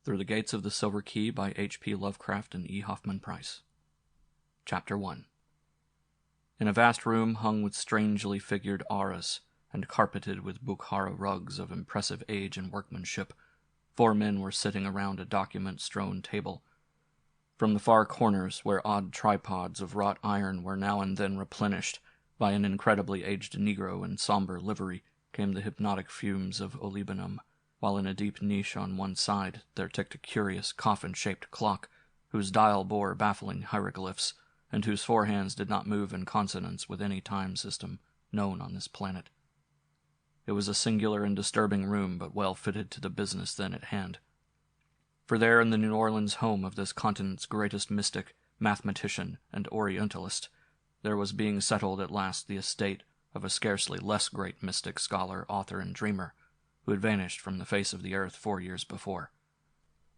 Through the Gates of the Silver Key by H.P. Lovecraft and E. Hoffmann Price. Chapter 1. In a vast room hung with strangely figured auras, and carpeted with Bukhara rugs of impressive age and workmanship, 4 men were sitting around a document-strewn table. From the far corners, where odd tripods of wrought iron were now and then replenished by an incredibly aged negro in somber livery, came the hypnotic fumes of olibanum, while in a deep niche on one side there ticked a curious coffin-shaped clock, whose dial bore baffling hieroglyphs, and whose 4 hands did not move in consonance with any time system known on this planet. It was a singular and disturbing room, but well fitted to the business then at hand. For there in the New Orleans home of this continent's greatest mystic, mathematician, and Orientalist, there was being settled at last the estate of a scarcely less great mystic, scholar, author, and dreamer, who had vanished from the face of the earth 4 years before.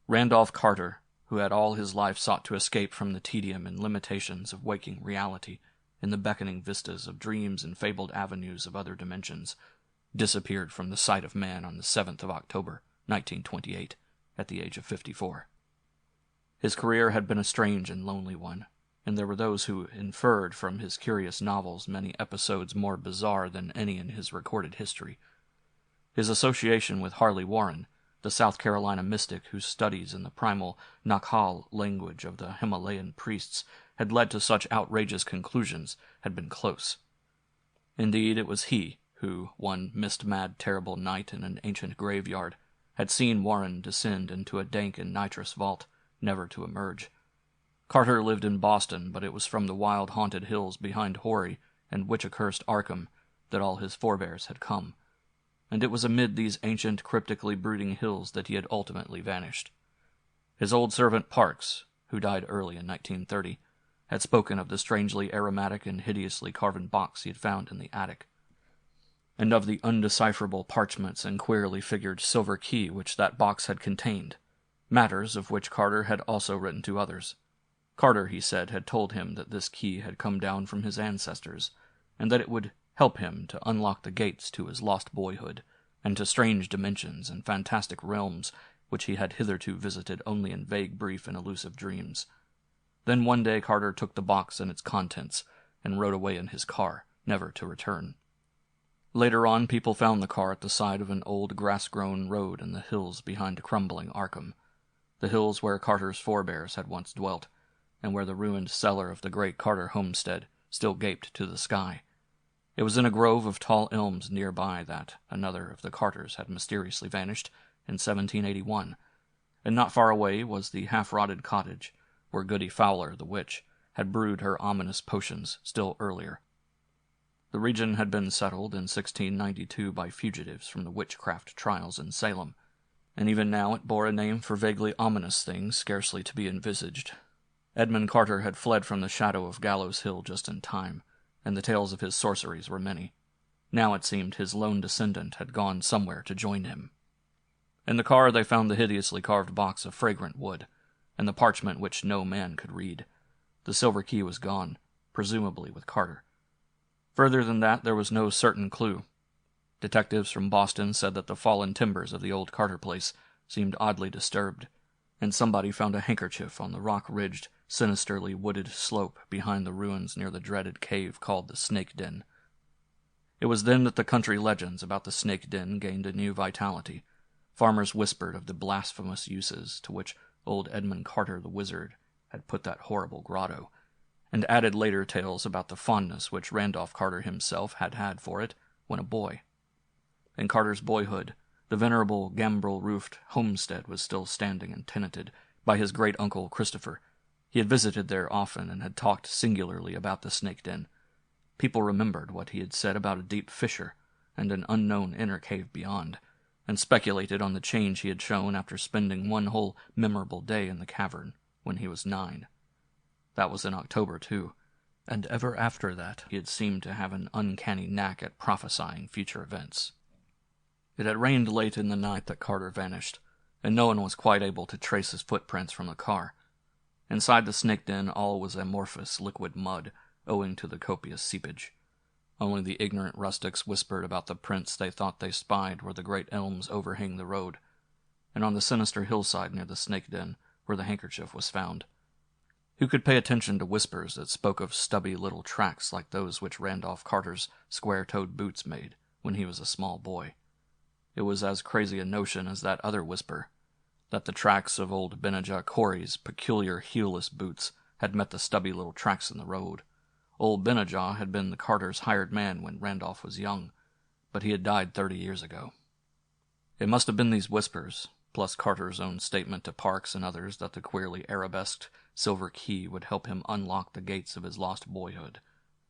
Randolph Carter, who had all his life sought to escape from the tedium and limitations of waking reality in the beckoning vistas of dreams and fabled avenues of other dimensions, disappeared from the sight of man on the 7th of October, 1928, at the age of 54. His career had been a strange and lonely one, and there were those who inferred from his curious novels many episodes more bizarre than any in his recorded history. His association with Harley Warren, the South Carolina mystic whose studies in the primal Nakhal language of the Himalayan priests had led to such outrageous conclusions, had been close. Indeed, it was he who, one mist-mad terrible night in an ancient graveyard, had seen Warren descend into a dank and nitrous vault, never to emerge. Carter lived in Boston, but it was from the wild haunted hills behind Horry and witch-accursed Arkham that all his forebears had come, and it was amid these ancient, cryptically brooding hills that he had ultimately vanished. His old servant Parks, who died early in 1930, had spoken of the strangely aromatic and hideously carven box he had found in the attic, and of the undecipherable parchments and queerly figured silver key which that box had contained, matters of which Carter had also written to others. Carter, he said, had told him that this key had come down from his ancestors, and that it would help him to unlock the gates to his lost boyhood, and to strange dimensions and fantastic realms which he had hitherto visited only in vague, brief, and elusive dreams. Then one day Carter took the box and its contents, and rode away in his car, never to return. Later on, people found the car at the side of an old grass-grown road in the hills behind crumbling Arkham, the hills where Carter's forebears had once dwelt, and where the ruined cellar of the great Carter homestead still gaped to the sky. It was in a grove of tall elms nearby that another of the Carters had mysteriously vanished in 1781, and not far away was the half-rotted cottage where Goody Fowler, the witch, had brewed her ominous potions still earlier. The region had been settled in 1692 by fugitives from the witchcraft trials in Salem, and even now it bore a name for vaguely ominous things scarcely to be envisaged. Edmund Carter had fled from the shadow of Gallows Hill just in time, and the tales of his sorceries were many. Now it seemed his lone descendant had gone somewhere to join him. In the car they found the hideously carved box of fragrant wood, and the parchment which no man could read. The silver key was gone, presumably with Carter. Further than that, there was no certain clue. Detectives from Boston said that the fallen timbers of the old Carter place seemed oddly disturbed, and somebody found a handkerchief on the rock-ridged, sinisterly wooded slope behind the ruins near the dreaded cave called the Snake Den. It was then that the country legends about the Snake Den gained a new vitality. Farmers whispered of the blasphemous uses to which old Edmund Carter the wizard had put that horrible grotto, and added later tales about the fondness which Randolph Carter himself had had for it when a boy. In Carter's boyhood, the venerable gambrel-roofed homestead was still standing and tenanted by his great-uncle Christopher. He had visited there often and had talked singularly about the Snake Den. People remembered what he had said about a deep fissure and an unknown inner cave beyond, and speculated on the change he had shown after spending one whole memorable day in the cavern when he was 9. That was in October, too, and ever after that he had seemed to have an uncanny knack at prophesying future events. It had rained late in the night that Carter vanished, and no one was quite able to trace his footprints from the car. Inside the Snake Den all was amorphous liquid mud, owing to the copious seepage. Only the ignorant rustics whispered about the prints they thought they spied where the great elms overhang the road. and on the sinister hillside near the snake den where the handkerchief was found. Who could pay attention to whispers that spoke of stubby little tracks like those which Randolph Carter's square-toed boots made when he was a small boy? It was as crazy a notion as that other whisper, that the tracks of old Benajah Corey's peculiar heelless boots had met the stubby little tracks in the road. Old Benajah had been the Carters' hired man when Randolph was young, but he had died 30 years ago. It must have been these whispers, plus Carter's own statement to Parks and others that the queerly arabesqued silver key would help him unlock the gates of his lost boyhood,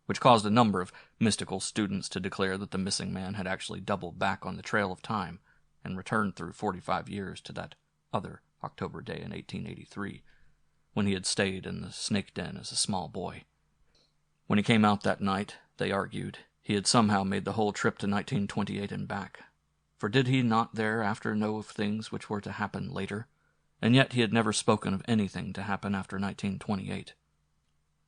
which caused a number of mystical students to declare that the missing man had actually doubled back on the trail of time and returned through 45 years to that other October day in 1883, when he had stayed in the snake den as a small boy. When he came out that night, they argued, he had somehow made the whole trip to 1928 and back. For did he not thereafter know of things which were to happen later? And yet he had never spoken of anything to happen after 1928.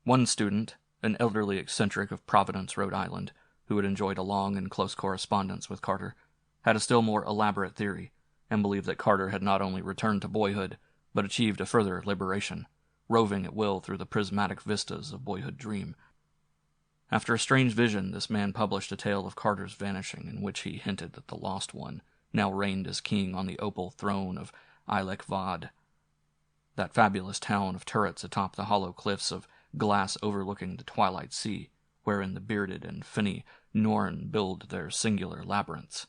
One student, an elderly eccentric of Providence, Rhode Island, who had enjoyed a long and close correspondence with Carter, had a still more elaborate theory, and believed that Carter had not only returned to boyhood, but achieved a further liberation, roving at will through the prismatic vistas of boyhood dream. After a strange vision, this man published a tale of Carter's vanishing, in which he hinted that the lost one now reigned as king on the opal throne of Eilek Vad, that fabulous town of turrets atop the hollow cliffs of glass overlooking the twilight sea, wherein the bearded and finny Norn build their singular labyrinths.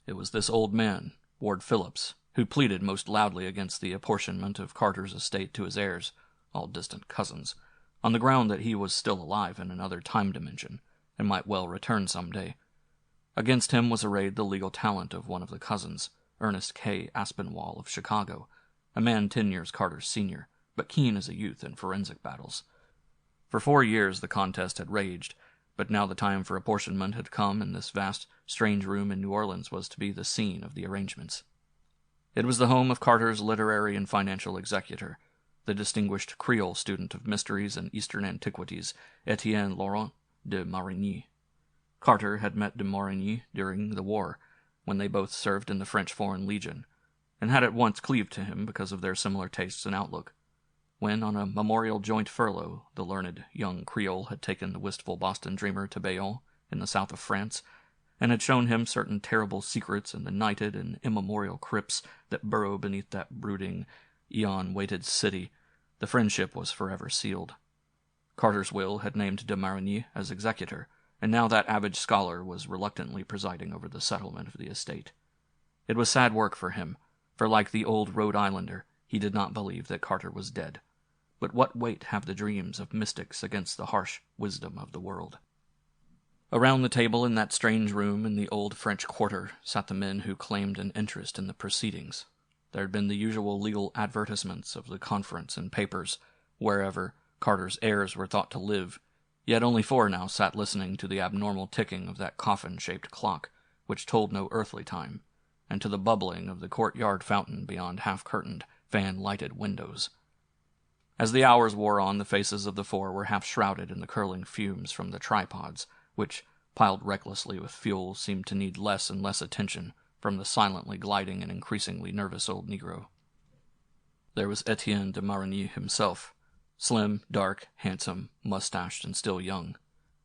It was this old man, Ward Phillips, who pleaded most loudly against the apportionment of Carter's estate to his heirs, all distant cousins, on the ground that he was still alive in another time dimension, and might well return some day. Against him was arrayed the legal talent of one of the cousins, Ernest K. Aspinwall of Chicago, a man 10 years Carter's senior, but keen as a youth in forensic battles. For 4 years the contest had raged, but now the time for apportionment had come, and this vast, strange room in New Orleans was to be the scene of the arrangements. It was the home of Carter's literary and financial executor, the distinguished Creole student of mysteries and Eastern antiquities, Etienne Laurent de Marigny. Carter had met de Marigny during the war, when they both served in the French Foreign Legion, and had at once cleaved to him because of their similar tastes and outlook. When, on a memorial joint furlough, the learned young Creole had taken the wistful Boston dreamer to Bayonne, in the south of France, and had shown him certain terrible secrets in the nighted and immemorial crypts that burrow beneath that brooding, eon-weighted city, the friendship was forever sealed. Carter's will had named de Marigny as executor, and now that avid scholar was reluctantly presiding over the settlement of the estate. It was sad work for him, for like the old Rhode Islander, he did not believe that Carter was dead. But what weight have the dreams of mystics against the harsh wisdom of the world? Around the table in that strange room in the old French quarter sat the men who claimed an interest in the proceedings. There had been the usual legal advertisements of the conference in papers, wherever Carter's heirs were thought to live, yet only 4 now sat listening to the abnormal ticking of that coffin-shaped clock, which told no earthly time, and to the bubbling of the courtyard fountain beyond half-curtained, fan-lighted windows. As the hours wore on, the faces of the 4 were half shrouded in the curling fumes from the tripods, which, piled recklessly with fuel, seemed to need less and less attention from the silently gliding and increasingly nervous old Negro. There was Etienne de Marigny himself, slim, dark, handsome, mustached, and still young.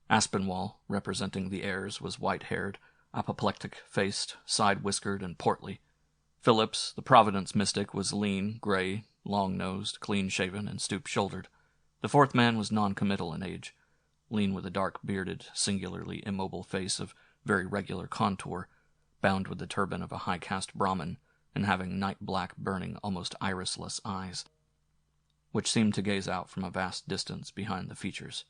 Aspinwall, representing the heirs, was white-haired, apoplectic-faced, side-whiskered, and portly. Phillips, the Providence mystic, was lean, gray, long-nosed, clean-shaven, and stoop-shouldered. The 4th man was non-committal in age, lean with a dark-bearded, singularly immobile face of very regular contour, bound with the turban of a high-caste Brahmin, and having night-black, burning, almost irisless eyes, which seemed to gaze out from a vast distance behind the features.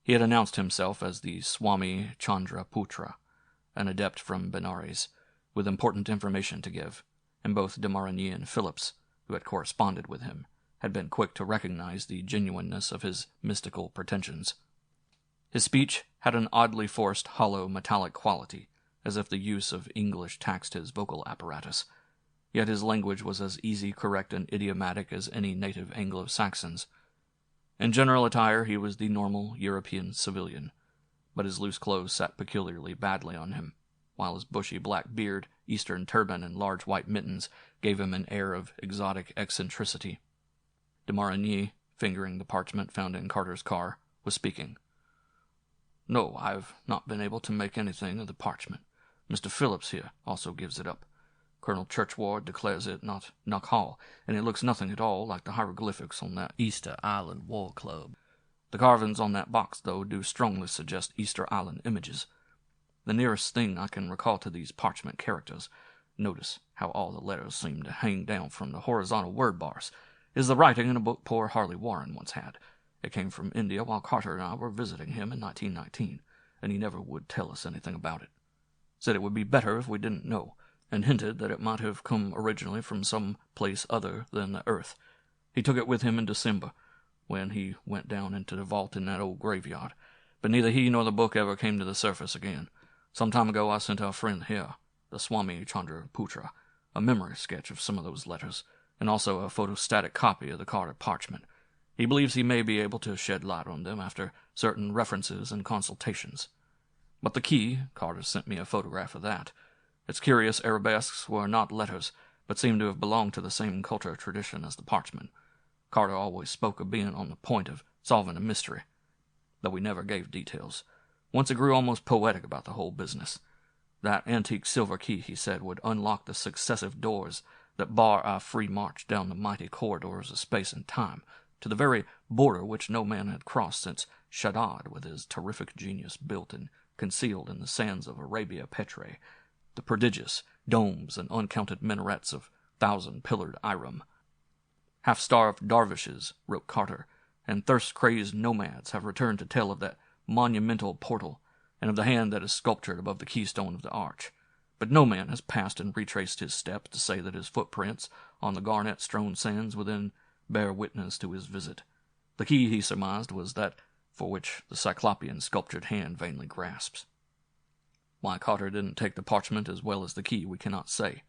He had announced himself as the Swami Chandraputra, an adept from Benares, with important information to give, and both de Marigny and Phillips, who had corresponded with him, had been quick to recognize the genuineness of his mystical pretensions. His speech had an oddly forced, hollow, metallic quality, as if the use of English taxed his vocal apparatus, yet his language was as easy, correct, and idiomatic as any native Anglo-Saxon's. In general attire he was the normal European civilian, but his loose clothes sat peculiarly badly on him, while his bushy black beard, Eastern turban, and large white mittens gave him an air of exotic eccentricity. De Marigny, fingering the parchment found in Carter's car, was speaking. "No, I've not been able to make anything of the parchment. Mr. Phillips here also gives it up. Colonel Churchward declares it not Nuck-Hall, and it looks nothing at all like the hieroglyphics on that Easter Island War Club. The carvings on that box, though, do strongly suggest Easter Island images. The nearest thing I can recall to these parchment characters, notice how all the letters seem to hang down from the horizontal word bars, is the writing in a book poor Harley Warren once had. It came from India while Carter and I were visiting him in 1919, and he never would tell us anything about it. Said it would be better if we didn't know, and hinted that it might have come originally from some place other than the earth. He took it with him in December, when he went down into the vault in that old graveyard, but neither he nor the book ever came to the surface again. Some time ago I sent our friend here, the Swami Chandraputra, a memory sketch of some of those letters, and also a photostatic copy of the Carter parchment. He believes he may be able to shed light on them after certain references and consultations. But the key, Carter sent me a photograph of that. Its curious arabesques were not letters, but seemed to have belonged to the same culture tradition as the parchment. Carter always spoke of being on the point of solving a mystery, though we never gave details. Once it grew almost poetic about the whole business. That antique silver key, he said, would unlock the successive doors that bar our free march down the mighty corridors of space and time, to the very border which no man had crossed since Shaddad, with his terrific genius, built and concealed in the sands of Arabia Petrae, the prodigious domes and uncounted minarets of thousand-pillared Iram. Half-starved dervishes, wrote Carter, and thirst-crazed nomads have returned to tell of that monumental portal, and of the hand that is sculptured above the keystone of the arch. But no man has passed and retraced his steps to say that his footprints on the garnet-strewn sands within bear witness to his visit. The key, he surmised, was that for which the cyclopean sculptured hand vainly grasps. Why Carter didn't take the parchment as well as the key we cannot say.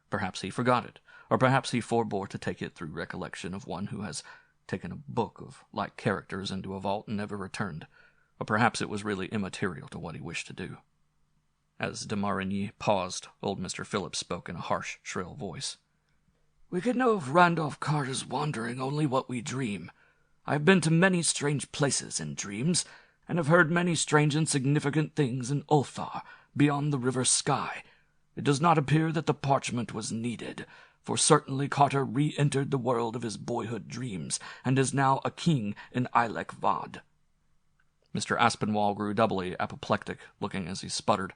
Perhaps he forgot it, or perhaps he forbore to take it through recollection of one who has taken a book of like characters into a vault and never returned, or perhaps it was really immaterial to what he wished to do. As de Marigny paused, old Mr. Phillips spoke in a harsh, shrill voice. "We can know of Randolph Carter's wandering only what we dream. I have been to many strange places in dreams, and have heard many strange and significant things in Ulthar, beyond the river Sky. It does not appear that the parchment was needed, for certainly Carter re-entered the world of his boyhood dreams, and is now a king in Ilek Vad." Mr. Aspinwall grew doubly apoplectic, looking as he sputtered.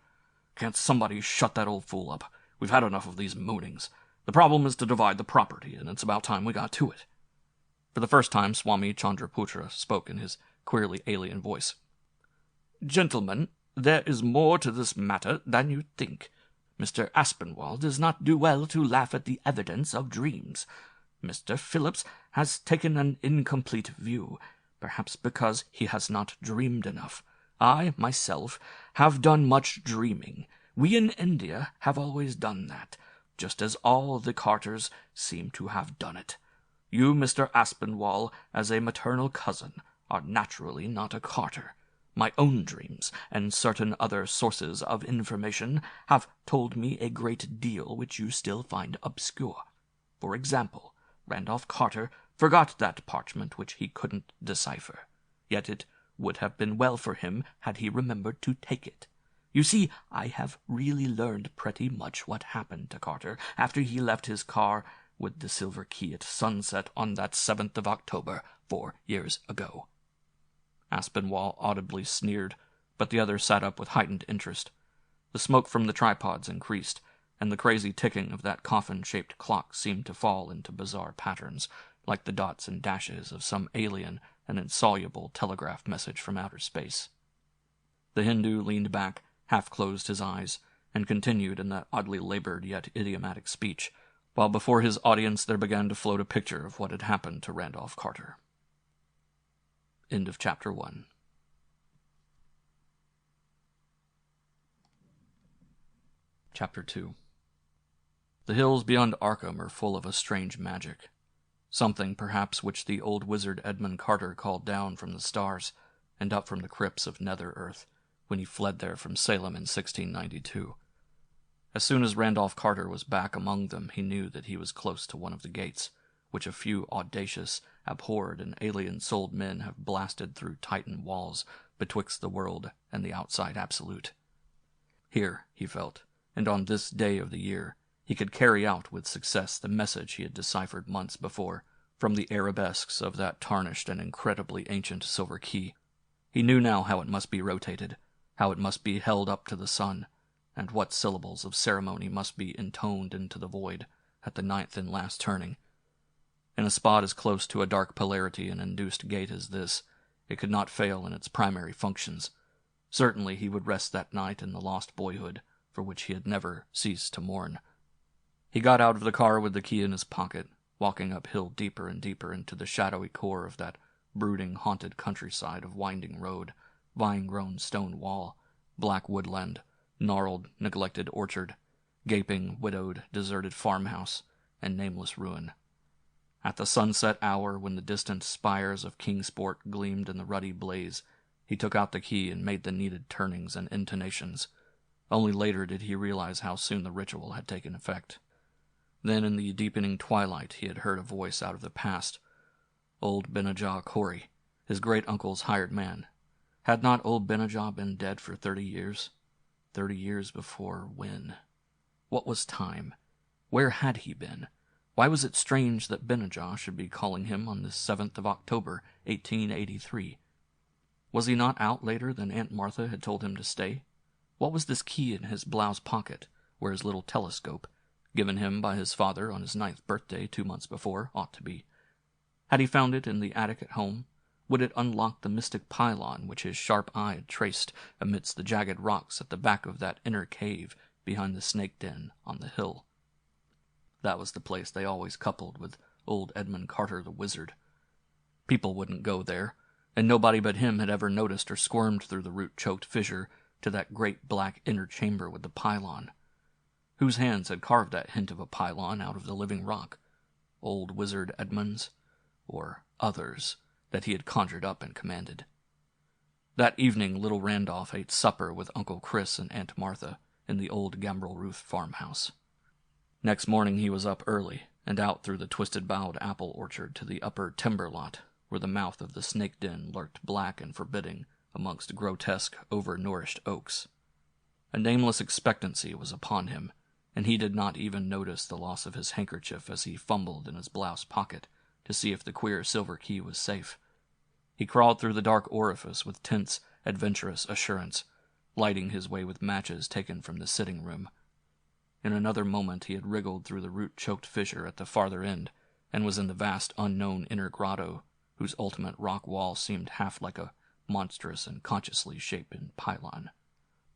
"Can't somebody shut that old fool up? We've had enough of these moonings. The problem is to divide the property, and it's about time we got to it." For the first time, Swami Chandraputra spoke in his queerly alien voice. "Gentlemen, there is more to this matter than you think. Mr. Aspinwall does not do well to laugh at the evidence of dreams. Mr. Phillips has taken an incomplete view, perhaps because he has not dreamed enough. I, myself, have done much dreaming. We in India have always done that, just as all the Carters seem to have done it. You, Mr. Aspinwall, as a maternal cousin, are naturally not a Carter. My own dreams, and certain other sources of information, have told me a great deal which you still find obscure. For example, Randolph Carter forgot that parchment which he couldn't decipher. Yet it would have been well for him had he remembered to take it. You see, I have really learned pretty much what happened to Carter after he left his car with the silver key at sunset on that 7th of October, 4 years ago." Aspinwall audibly sneered, but the others sat up with heightened interest. The smoke from the tripods increased, and the crazy ticking of that coffin-shaped clock seemed to fall into bizarre patterns, like the dots and dashes of some alien and insoluble telegraph message from outer space. The Hindu leaned back, half-closed his eyes, and continued in that oddly labored yet idiomatic speech, while before his audience there began to float a picture of what had happened to Randolph Carter. End of Chapter 1. Chapter 2. The hills beyond Arkham are full of a strange magic. Something, perhaps, which the old wizard Edmund Carter called down from the stars and up from the crypts of nether earth when he fled there from Salem in 1692. As soon as Randolph Carter was back among them, he knew that he was close to one of the gates, which a few audacious, abhorred, and alien-souled men have blasted through Titan walls betwixt the world and the outside absolute. Here, he felt, and on this day of the year, he could carry out with success the message he had deciphered months before from the arabesques of that tarnished and incredibly ancient silver key. He knew now how it must be rotated, how it must be held up to the sun, and what syllables of ceremony must be intoned into the void at the 9th and last turning. In a spot as close to a dark polarity and induced gate as this, it could not fail in its primary functions. Certainly he would rest that night in the lost boyhood, for which he had never ceased to mourn. He got out of the car with the key in his pocket, walking uphill deeper and deeper into the shadowy core of that brooding, haunted countryside of winding road, vine-grown stone wall, black woodland, gnarled, neglected orchard, gaping, widowed, deserted farmhouse, and nameless ruin. At the sunset hour, when the distant spires of Kingsport gleamed in the ruddy blaze, he took out the key and made the needed turnings and intonations. Only later did he realize how soon the ritual had taken effect. Then, in the deepening twilight, he had heard a voice out of the past. Old Benajah Corey, his great-uncle's hired man. Had not old Benajah been dead for 30 years? 30 years before when? What was time? Where had he been? Why was it strange that Benajah should be calling him on the 7th of October, 1883? Was he not out later than Aunt Martha had told him to stay? What was this key in his blouse pocket, where his little telescope, given him by his father on his 9th birthday 2 months before, ought to be? Had he found it in the attic at home? Would it unlock the mystic pylon which his sharp eye had traced amidst the jagged rocks at the back of that inner cave behind the snake den on the hill? That was the place they always coupled with old Edmund Carter the wizard. People wouldn't go there, and nobody but him had ever noticed or squirmed through the root-choked fissure to that great black inner chamber with the pylon. Whose hands had carved that hint of a pylon out of the living rock? Old wizard Edmund's? Or others that he had conjured up and commanded? That evening little Randolph ate supper with Uncle Chris and Aunt Martha in the old gambrel roof farmhouse. Next morning he was up early and out through the twisted-bowed apple orchard to the upper timber lot, where the mouth of the snake den lurked black and forbidding amongst grotesque, overnourished oaks. A nameless expectancy was upon him, and he did not even notice the loss of his handkerchief as he fumbled in his blouse pocket to see if the queer silver key was safe. He crawled through the dark orifice with tense, adventurous assurance, lighting his way with matches taken from the sitting-room. In another moment he had wriggled through the root-choked fissure at the farther end, and was in the vast unknown inner grotto, whose ultimate rock wall seemed half like a monstrous and consciously shapen pylon.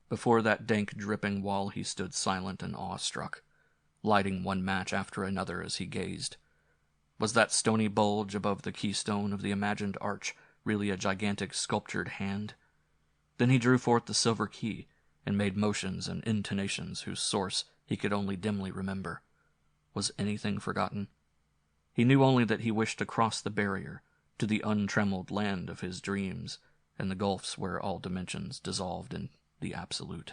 Before that dank, dripping wall he stood silent and awestruck, lighting one match after another as he gazed. Was that stony bulge above the keystone of the imagined arch really a gigantic sculptured hand? Then he drew forth the silver key, and made motions and intonations whose source he could only dimly remember. Was anything forgotten? He knew only that he wished to cross the barrier, to the untrammeled land of his dreams, and the gulfs where all dimensions dissolved in the absolute.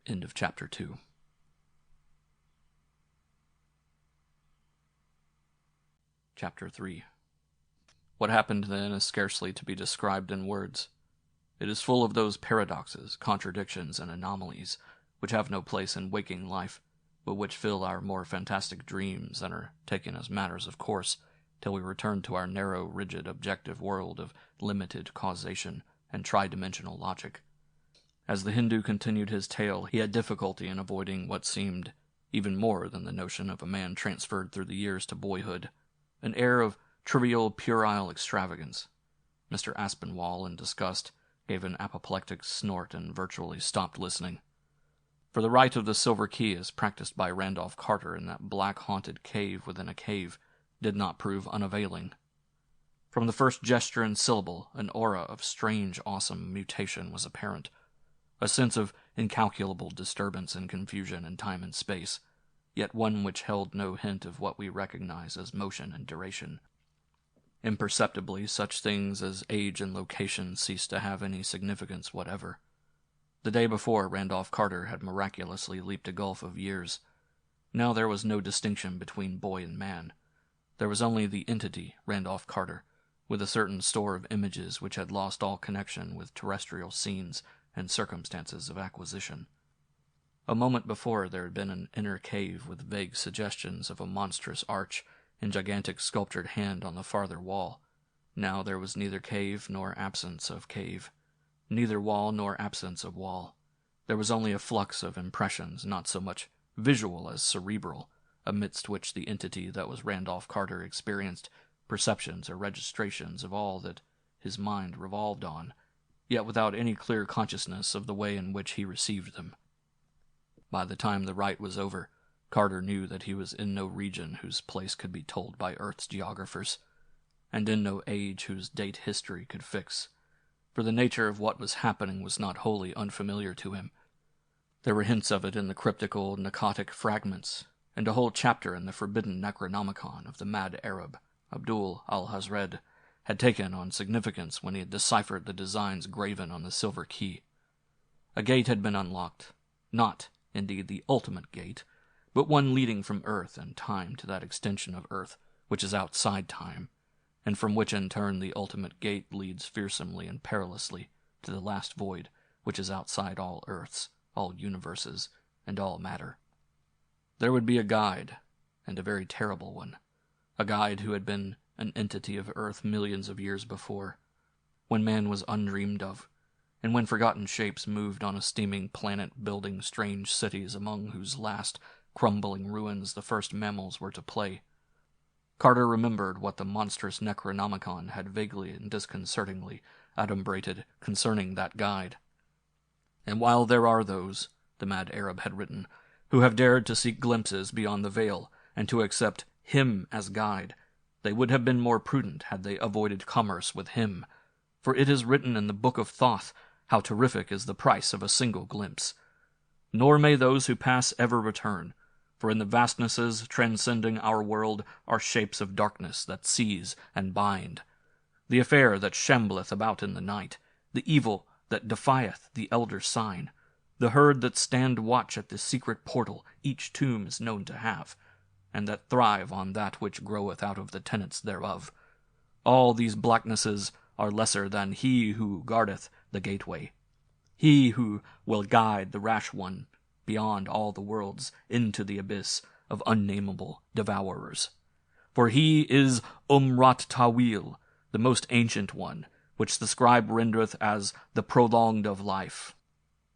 End of Chapter 2. Chapter 3. What happened then is scarcely to be described in words. It is full of those paradoxes, contradictions, and anomalies which have no place in waking life, but which fill our more fantastic dreams and are taken as matters of course till we return to our narrow, rigid, objective world of limited causation and tri-dimensional logic. As the Hindu continued his tale, he had difficulty in avoiding what seemed even more than the notion of a man transferred through the years to boyhood, an air of trivial, puerile extravagance. Mr. Aspinwall, in disgust, gave an apoplectic snort and virtually stopped listening. For the rite of the silver key, as practiced by Randolph Carter in that black-haunted cave within a cave, did not prove unavailing. From the first gesture and syllable, an aura of strange, awesome mutation was apparent, a sense of incalculable disturbance and confusion in time and space, yet one which held no hint of what we recognize as motion and duration. Imperceptibly, such things as age and location ceased to have any significance whatever. The day before, Randolph Carter had miraculously leaped a gulf of years. Now there was no distinction between boy and man. There was only the entity, Randolph Carter, with a certain store of images which had lost all connection with terrestrial scenes and circumstances of acquisition. A moment before there had been an inner cave with vague suggestions of a monstrous arch and gigantic sculptured hand on the farther wall. Now there was neither cave nor absence of cave, neither wall nor absence of wall. There was only a flux of impressions, not so much visual as cerebral, amidst which the entity that was Randolph Carter experienced perceptions or registrations of all that his mind revolved on, yet without any clear consciousness of the way in which he received them. By the time the rite was over, Carter knew that he was in no region whose place could be told by Earth's geographers, and in no age whose date history could fix, for the nature of what was happening was not wholly unfamiliar to him. There were hints of it in the cryptical, Naqatic fragments, and a whole chapter in the forbidden Necronomicon of the mad Arab, Abdul al-Hazred, had taken on significance when he had deciphered the designs graven on the silver key. A gate had been unlocked, not, indeed, the ultimate gate, but one leading from Earth and time to that extension of Earth which is outside time, and from which in turn the ultimate gate leads fearsomely and perilously to the last void which is outside all Earths, all universes, and all matter. There would be a guide, and a very terrible one, a guide who had been an entity of Earth millions of years before, when man was undreamed of, and when forgotten shapes moved on a steaming planet building strange cities among whose last crumbling ruins the first mammals were to play. Carter remembered what the monstrous Necronomicon had vaguely and disconcertingly adumbrated concerning that guide. And while there are those, the mad Arab had written, who have dared to seek glimpses beyond the veil and to accept him as guide, they would have been more prudent had they avoided commerce with him, for it is written in the Book of Thoth how terrific is the price of a single glimpse. Nor may those who pass ever return, for in the vastnesses transcending our world are shapes of darkness that seize and bind. The affair that shambleth about in the night, the evil that defieth the elder sign, the herd that stand watch at the secret portal each tomb is known to have, and that thrive on that which groweth out of the tenets thereof. All these blacknesses are lesser than he who guardeth the gateway, he who will guide the rash one beyond all the worlds into the abyss of unnameable devourers. For he is Umrat Tawil, the most ancient one, which the scribe rendereth as the prolonged of life.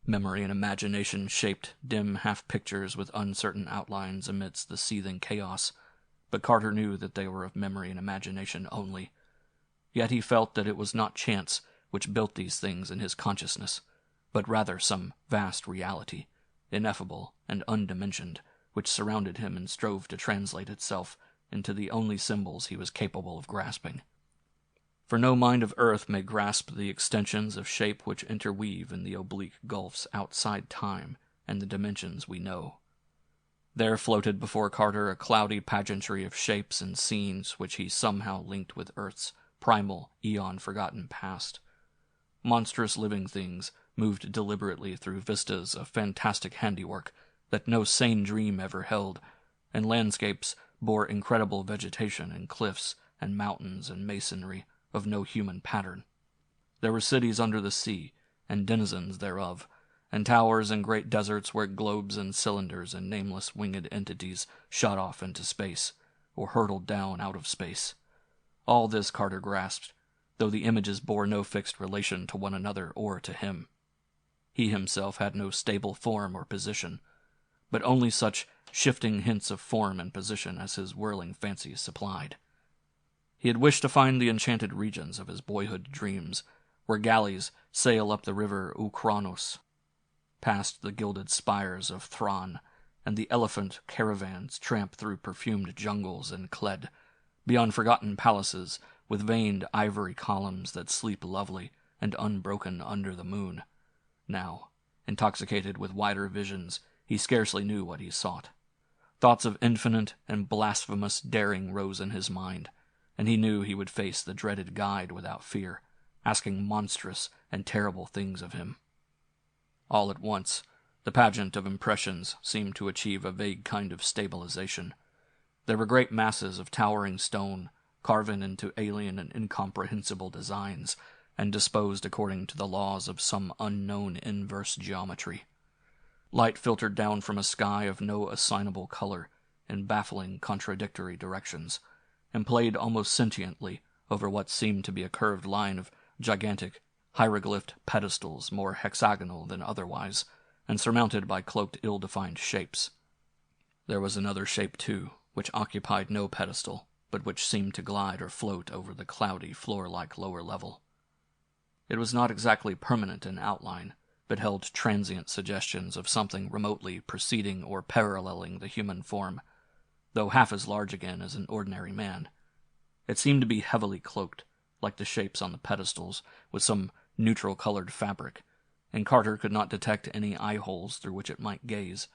Memory and imagination shaped dim half-pictures with uncertain outlines amidst the seething chaos, but Carter knew that they were of memory and imagination only. Yet he felt that it was not chance which built these things in his consciousness, but rather some vast reality, ineffable and undimensioned, which surrounded him and strove to translate itself into the only symbols he was capable of grasping. For no mind of earth may grasp the extensions of shape which interweave in the oblique gulfs outside time and the dimensions we know. There floated before Carter a cloudy pageantry of shapes and scenes which he somehow linked with Earth's primal, eon-forgotten past. Monstrous living things moved deliberately through vistas of fantastic handiwork that no sane dream ever held, and landscapes bore incredible vegetation and cliffs and mountains and masonry of no human pattern. There were cities under the sea, and denizens thereof, and towers and great deserts where globes and cylinders and nameless winged entities shot off into space, or hurtled down out of space. All this Carter grasped, though the images bore no fixed relation to one another or to him. He himself had no stable form or position, but only such shifting hints of form and position as his whirling fancy supplied. He had wished to find the enchanted regions of his boyhood dreams, where galleys sail up the river Ukranos, past the gilded spires of Thrawn, and the elephant caravans tramp through perfumed jungles and Cled, beyond forgotten palaces with veined ivory columns that sleep lovely and unbroken under the moon. Now, intoxicated with wider visions, he scarcely knew what he sought. Thoughts of infinite and blasphemous daring rose in his mind, and he knew he would face the dreaded guide without fear, asking monstrous and terrible things of him. All at once, the pageant of impressions seemed to achieve a vague kind of stabilization. There were great masses of towering stone, carven into alien and incomprehensible designs, and disposed according to the laws of some unknown inverse geometry. Light filtered down from a sky of no assignable color, in baffling, contradictory directions, and played almost sentiently over what seemed to be a curved line of gigantic, hieroglyphed pedestals more hexagonal than otherwise, and surmounted by cloaked ill-defined shapes. There was another shape, too, which occupied no pedestal, but which seemed to glide or float over the cloudy, floor-like lower level. It was not exactly permanent in outline, but held transient suggestions of something remotely preceding or paralleling the human form, though half as large again as an ordinary man. It seemed to be heavily cloaked, like the shapes on the pedestals, with some neutral-colored fabric, and Carter could not detect any eye-holes through which it might gaze.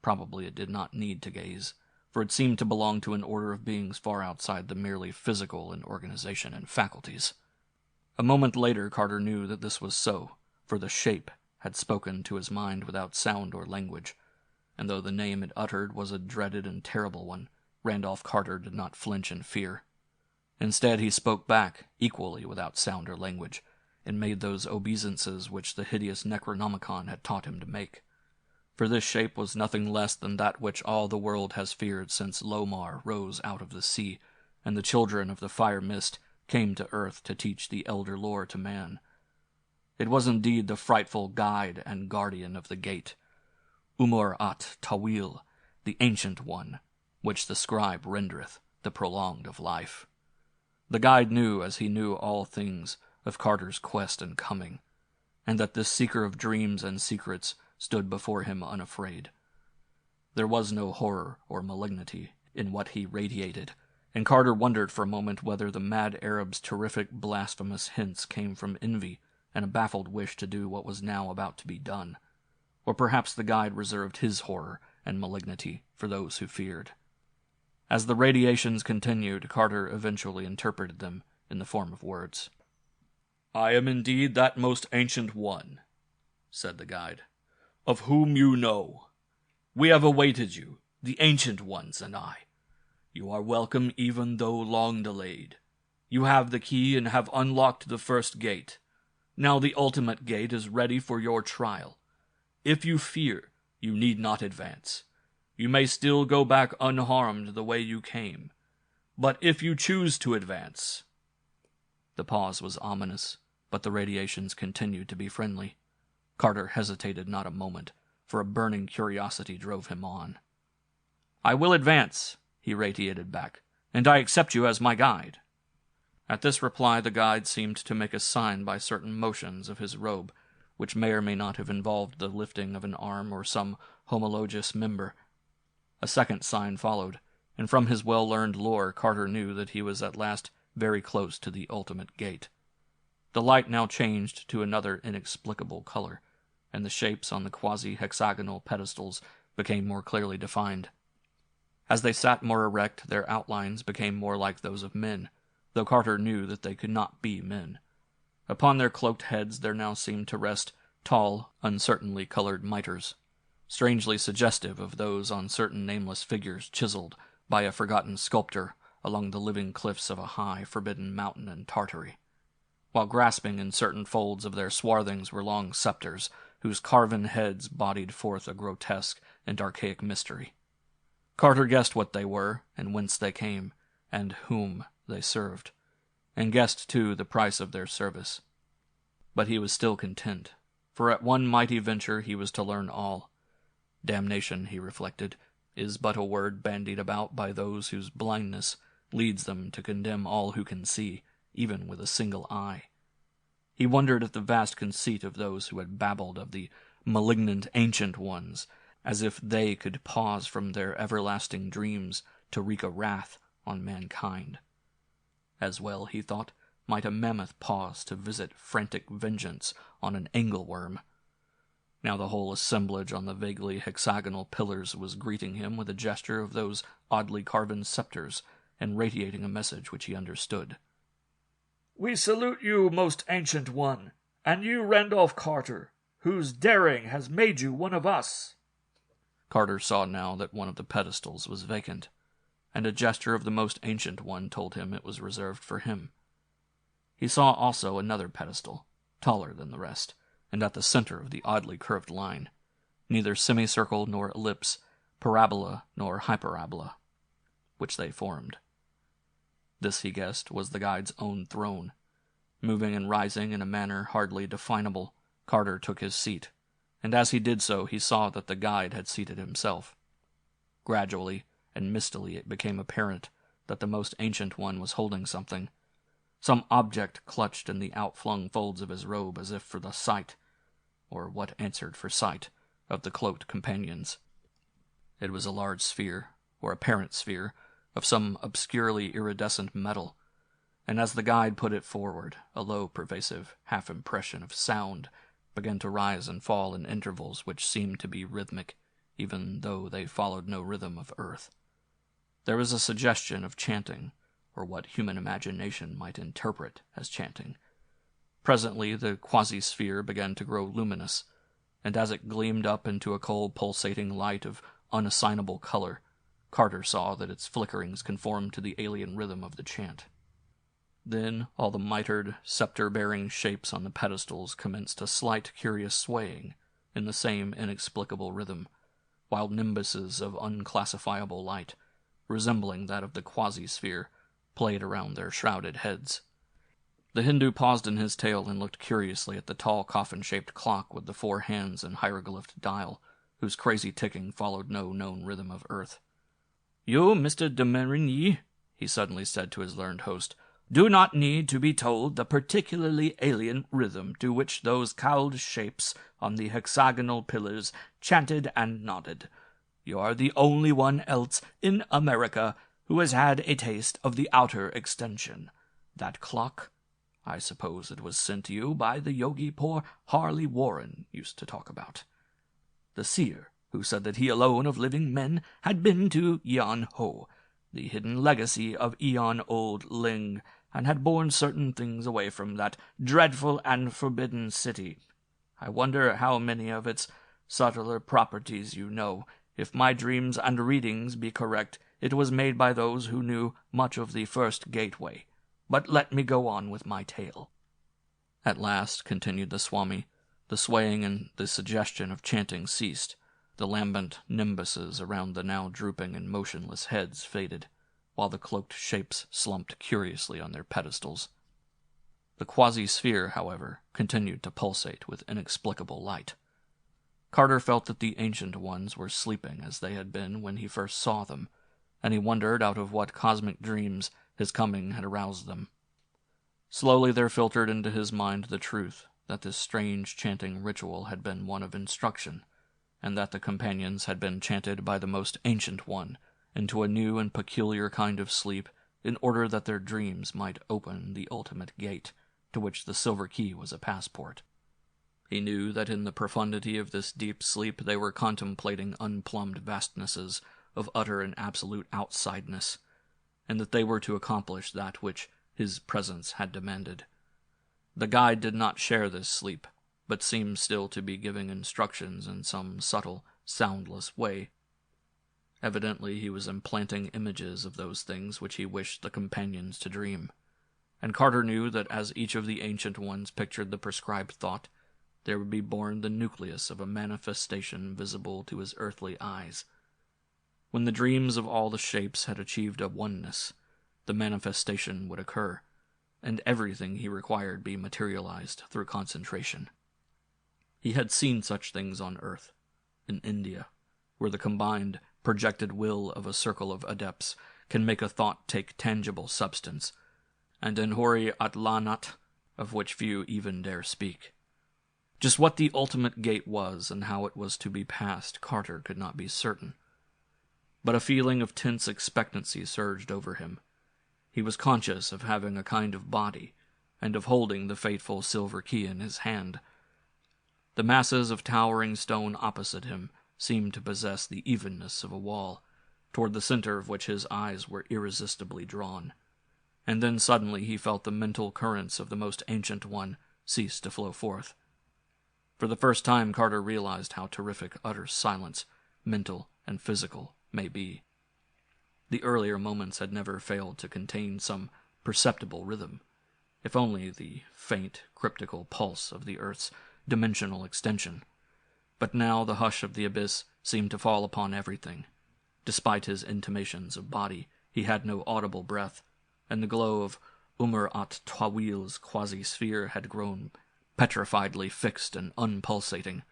Probably it did not need to gaze, for it seemed to belong to an order of beings far outside the merely physical in organization and faculties. A moment later Carter knew that this was so, for the shape had spoken to his mind without sound or language, and though the name it uttered was a dreaded and terrible one, Randolph Carter did not flinch in fear. Instead he spoke back, equally without sound or language, and made those obeisances which the hideous Necronomicon had taught him to make. For this shape was nothing less than that which all the world has feared since Lomar rose out of the sea, and the children of the fire mist came to earth to teach the elder lore to man. It was indeed the frightful guide and guardian of the gate, Umur at Tawil, the Ancient One, which the scribe rendereth the prolonged of life. The guide knew, as he knew all things, of Carter's quest and coming, and that this seeker of dreams and secrets stood before him unafraid. There was no horror or malignity in what he radiated, and Carter wondered for a moment whether the mad Arab's terrific blasphemous hints came from envy and a baffled wish to do what was now about to be done, or perhaps the guide reserved his horror and malignity for those who feared. As the radiations continued, Carter eventually interpreted them in the form of words. "I am indeed that most ancient one," said the guide, "of whom you know. We have awaited you, the ancient ones and I. You are welcome even though long delayed. You have the key and have unlocked the first gate. Now the ultimate gate is ready for your trial. If you fear, you need not advance. You may still go back unharmed the way you came. But if you choose to advance..." The pause was ominous, but the radiations continued to be friendly. Carter hesitated not a moment, for a burning curiosity drove him on. "I will advance," he radiated back, "and I accept you as my guide." At this reply the guide seemed to make a sign by certain motions of his robe, which may or may not have involved the lifting of an arm or some homologous member. A second sign followed, and from his well-learned lore Carter knew that he was at last very close to the ultimate gate. The light now changed to another inexplicable color, and the shapes on the quasi-hexagonal pedestals became more clearly defined. As they sat more erect, their outlines became more like those of men, though Carter knew that they could not be men. Upon their cloaked heads there now seemed to rest tall, uncertainly colored mitres, strangely suggestive of those on certain nameless figures chiseled by a forgotten sculptor along the living cliffs of a high, forbidden mountain in Tartary, while grasping in certain folds of their swarthings were long scepters, whose carven heads bodied forth a grotesque and archaic mystery. Carter guessed what they were, and whence they came, and whom they served, and guessed, too, the price of their service. But he was still content, for at one mighty venture he was to learn all. Damnation, he reflected, is but a word bandied about by those whose blindness leads them to condemn all who can see, even with a single eye. He wondered at the vast conceit of those who had babbled of the malignant ancient ones, as if they could pause from their everlasting dreams to wreak a wrath on mankind. As well, he thought, might a mammoth pause to visit frantic vengeance on an angleworm. Now the whole assemblage on the vaguely hexagonal pillars was greeting him with a gesture of those oddly carven scepters, and radiating a message which he understood. "We salute you, most ancient one, and you, Randolph Carter. whose daring has made you one of us?" Carter saw now that one of the pedestals was vacant, and a gesture of the most ancient one told him it was reserved for him. He saw also another pedestal, taller than the rest, and at the center of the oddly curved line, neither semicircle nor ellipse, parabola nor hyperabola, which they formed. This, he guessed, was the guide's own throne. Moving and rising in a manner hardly definable, Carter took his seat, and as he did so he saw that the guide had seated himself. Gradually and mistily it became apparent that the most ancient one was holding something, some object clutched in the outflung folds of his robe as if for the sight, or what answered for sight, of the cloaked companions. It was a large sphere, or apparent sphere, of some obscurely iridescent metal, and as the guide put it forward, a low, pervasive half-impression of sound began to rise and fall in intervals which seemed to be rhythmic, even though they followed no rhythm of earth. There was a suggestion of chanting, or what human imagination might interpret as chanting. Presently the quasi-sphere began to grow luminous, and as it gleamed up into a cold pulsating light of unassignable color, Carter saw that its flickerings conformed to the alien rhythm of the chant. Then all the mitred, scepter-bearing shapes on the pedestals commenced a slight, curious swaying in the same inexplicable rhythm, while nimbuses of unclassifiable light, resembling that of the quasi-sphere, played around their shrouded heads. The Hindu paused in his tale and looked curiously at the tall coffin-shaped clock with the 4 hands and hieroglyphed dial, whose crazy ticking followed no known rhythm of earth. "You, Mr. de Marigny," he suddenly said to his learned host, "do not need to be told the particularly alien rhythm to which those cowled shapes on the hexagonal pillars chanted and nodded. You are the only one else in America who has had a taste of the outer extension. That clock, I suppose it was sent to you by the yogi poor Harley Warren used to talk about. The seer, who said that he alone of living men had been to Yan Ho, the hidden legacy of eon-old Ling, and had borne certain things away from that dreadful and forbidden city. I wonder how many of its subtler properties you know. If my dreams and readings be correct, it was made by those who knew much of the first gateway. But let me go on with my tale." At last, continued the Swami, the swaying and the suggestion of chanting ceased. The lambent nimbuses around the now drooping and motionless heads faded, while the cloaked shapes slumped curiously on their pedestals. The quasi-sphere, however, continued to pulsate with inexplicable light. Carter felt that the ancient ones were sleeping as they had been when he first saw them, and he wondered out of what cosmic dreams his coming had aroused them. Slowly there filtered into his mind the truth that this strange chanting ritual had been one of instruction, and that the companions had been chanted by the most ancient one into a new and peculiar kind of sleep in order that their dreams might open the ultimate gate, to which the silver key was a passport. He knew that in the profundity of this deep sleep they were contemplating unplumbed vastnesses of utter and absolute outsideness, and that they were to accomplish that which his presence had demanded. The guide did not share this sleep, but seemed still to be giving instructions in some subtle, soundless way. Evidently he was implanting images of those things which he wished the companions to dream, and Carter knew that as each of the ancient ones pictured the prescribed thought, there would be born the nucleus of a manifestation visible to his earthly eyes. When the dreams of all the shapes had achieved a oneness, the manifestation would occur, and everything he required be materialized through concentration. He had seen such things on Earth, in India, where the combined, projected will of a circle of adepts can make a thought take tangible substance, and in Hori Atlanat, of which few even dare speak. Just what the ultimate gate was and how it was to be passed, Carter could not be certain. But a feeling of tense expectancy surged over him. He was conscious of having a kind of body, and of holding the fateful silver key in his hand. The masses of towering stone opposite him seemed to possess the evenness of a wall, toward the center of which his eyes were irresistibly drawn. And then suddenly he felt the mental currents of the most ancient one cease to flow forth. For the first time, Carter realized how terrific utter silence, mental and physical, may be. The earlier moments had never failed to contain some perceptible rhythm, if only the faint, cryptical pulse of the Earth's dimensional extension. But now the hush of the abyss seemed to fall upon everything. Despite his intimations of body, he had no audible breath, and the glow of Umar at Tawil's quasi-sphere had grown petrifiedly fixed and unpulsating.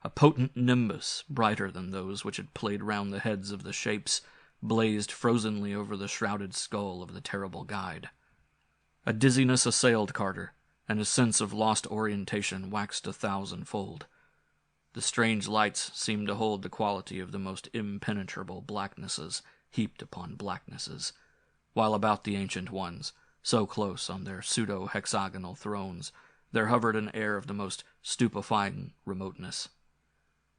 A potent nimbus, brighter than those which had played round the heads of the shapes, blazed frozenly over the shrouded skull of the terrible guide. A dizziness assailed Carter, and his sense of lost orientation waxed 1,000-fold. The strange lights seemed to hold the quality of the most impenetrable blacknesses heaped upon blacknesses, while about the Ancient Ones, so close on their pseudo-hexagonal thrones, there hovered an air of the most stupefying remoteness.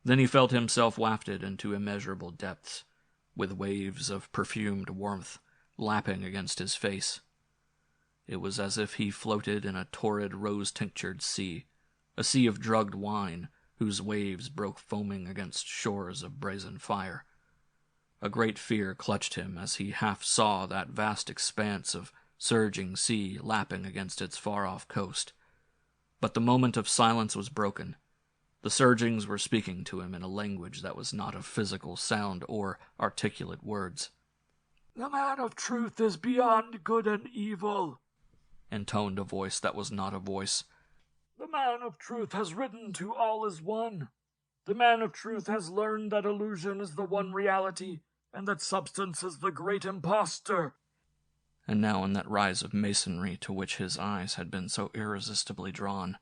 Then he felt himself wafted into immeasurable depths, with waves of perfumed warmth lapping against his face. It was as if he floated in a torrid rose-tinctured sea, a sea of drugged wine, whose waves broke foaming against shores of brazen fire. A great fear clutched him as he half saw that vast expanse of surging sea lapping against its far-off coast. But the moment of silence was broken. The surgings were speaking to him in a language that was not of physical sound or articulate words. "The man of truth is beyond good and evil," intoned a voice that was not a voice. "The man of truth has written to all is one. The man of truth has learned that illusion is the one reality, and that substance is the great impostor." And now in that rise of masonry to which his eyes had been so irresistibly drawn,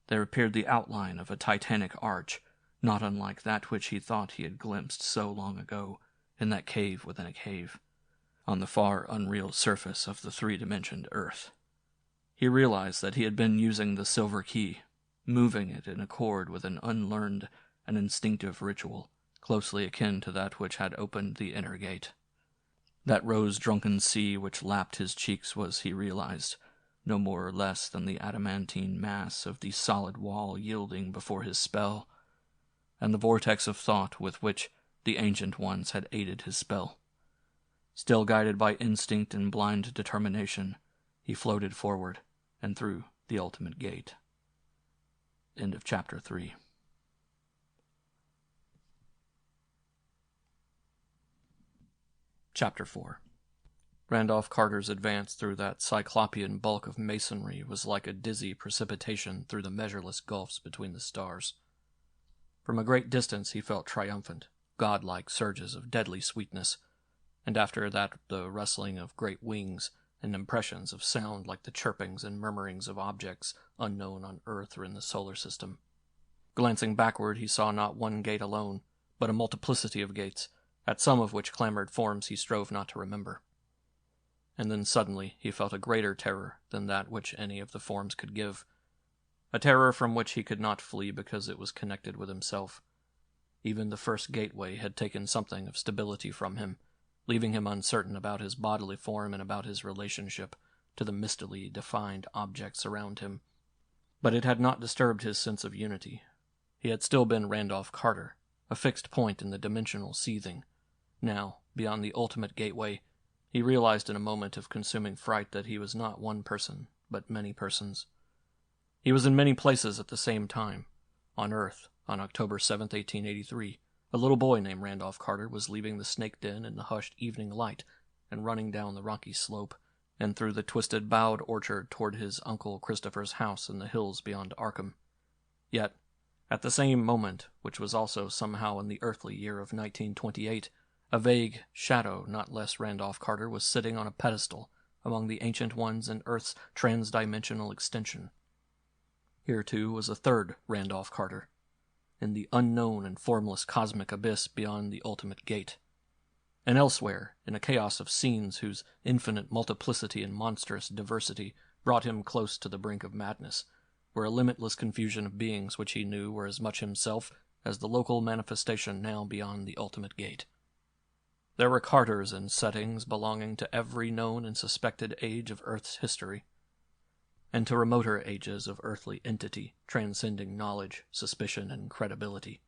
there appeared the outline of a titanic arch, not unlike that which he thought he had glimpsed so long ago in that cave within a cave, on the far unreal surface of the three-dimensioned earth. He realized that he had been using the silver key, moving it in accord with an unlearned and instinctive ritual, closely akin to that which had opened the inner gate. That rose-drunken sea which lapped his cheeks was, he realized, no more or less than the adamantine mass of the solid wall yielding before his spell, and the vortex of thought with which the Ancient Ones had aided his spell. Still guided by instinct and blind determination, he floated forward and through the ultimate gate. End of Chapter 3. Chapter 4. Randolph Carter's advance through that cyclopean bulk of masonry was like a dizzy precipitation through the measureless gulfs between the stars. From a great distance he felt triumphant, godlike surges of deadly sweetness, and after that the rustling of great wings and impressions of sound like the chirpings and murmurings of objects unknown on Earth or in the solar system. Glancing backward, he saw not one gate alone, but a multiplicity of gates, at some of which clamored forms he strove not to remember. And then suddenly he felt a greater terror than that which any of the forms could give, a terror from which he could not flee because it was connected with himself. Even the first gateway had taken something of stability from him, leaving him uncertain about his bodily form and about his relationship to the mistily defined objects around him. But it had not disturbed his sense of unity. He had still been Randolph Carter, a fixed point in the dimensional seething. Now, beyond the ultimate gateway, he realized in a moment of consuming fright that he was not one person, but many persons. He was in many places at the same time. On Earth, on October 7th, 1883, a little boy named Randolph Carter was leaving the snake den in the hushed evening light and running down the rocky slope and through the twisted bowed orchard toward his Uncle Christopher's house in the hills beyond Arkham. Yet, at the same moment, which was also somehow in the earthly year of 1928, a vague shadow not less Randolph Carter was sitting on a pedestal among the Ancient Ones in Earth's trans-dimensional extension. Here, too, was a third Randolph Carter, in the unknown and formless cosmic abyss beyond the ultimate gate. And elsewhere, in a chaos of scenes whose infinite multiplicity and monstrous diversity brought him close to the brink of madness, were a limitless confusion of beings which he knew were as much himself as the local manifestation now beyond the ultimate gate. There were Carters in settings belonging to every known and suspected age of Earth's history. and to remoter ages of earthly entity, transcending knowledge, suspicion, and credibility.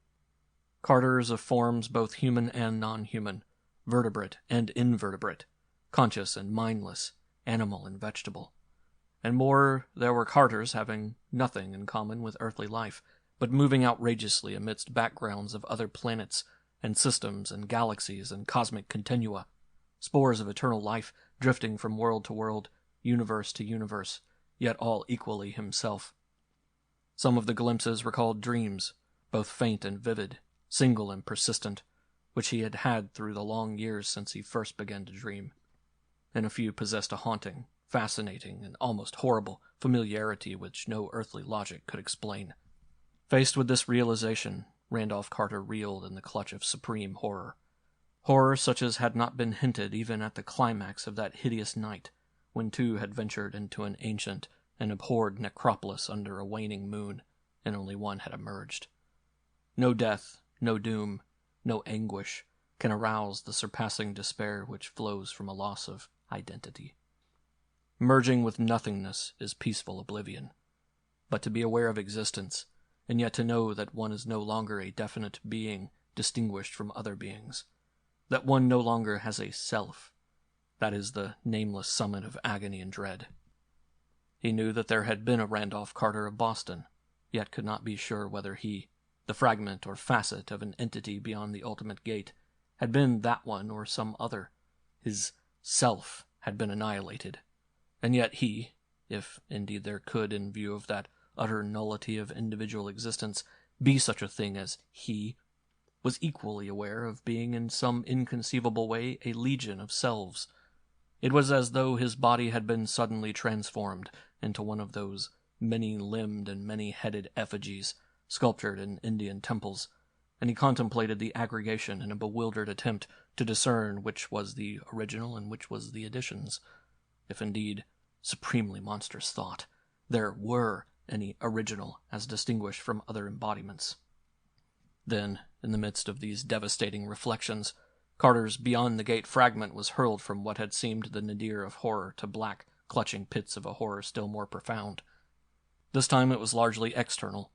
Carters of forms both human and non-human, vertebrate and invertebrate, conscious and mindless, animal and vegetable. And more, there were Carters having nothing in common with earthly life, but moving outrageously amidst backgrounds of other planets and systems and galaxies and cosmic continua, spores of eternal life drifting from world to world, universe to universe, yet all equally himself. Some of the glimpses recalled dreams, both faint and vivid, single and persistent, which he had had through the long years since he first began to dream. And a few possessed a haunting, fascinating, and almost horrible familiarity which no earthly logic could explain. Faced with this realization, Randolph Carter reeled in the clutch of supreme horror. Horror such as had not been hinted even at the climax of that hideous night, when two had ventured into an ancient and abhorred necropolis under a waning moon, and only one had emerged. No death, no doom, no anguish can arouse the surpassing despair which flows from a loss of identity. Merging with nothingness is peaceful oblivion. But to be aware of existence, and yet to know that one is no longer a definite being distinguished from other beings, that one no longer has a self, that is the nameless summit of agony and dread. He knew that there had been a Randolph Carter of Boston, yet could not be sure whether he, the fragment or facet of an entity beyond the ultimate gate, had been that one or some other. His self had been annihilated, and yet he, if indeed there could, in view of that utter nullity of individual existence, be such a thing as he, was equally aware of being in some inconceivable way a legion of selves. It was as though his body had been suddenly transformed into one of those many-limbed and many-headed effigies sculptured in Indian temples, and he contemplated the aggregation in a bewildered attempt to discern which was the original and which was the additions. If indeed, supremely monstrous thought, there were any original as distinguished from other embodiments. Then, in the midst of these devastating reflections, Carter's beyond-the-gate fragment was hurled from what had seemed the nadir of horror to black, clutching pits of a horror still more profound. This time it was largely external,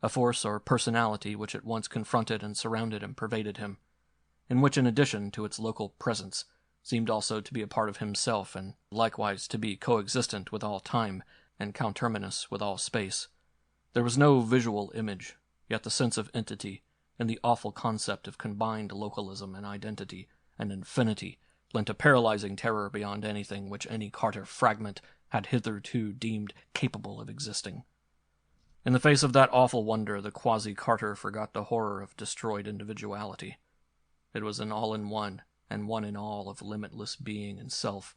a force or personality which at once confronted and surrounded and pervaded him, and which, in addition to its local presence, seemed also to be a part of himself and likewise to be coexistent with all time and conterminous with all space. There was no visual image, yet the sense of entity and the awful concept of combined localism and identity and infinity lent a paralyzing terror beyond anything which any Carter fragment had hitherto deemed capable of existing. In the face of that awful wonder, the quasi-Carter forgot the horror of destroyed individuality. It was an all-in-one and one-in-all of limitless being and self,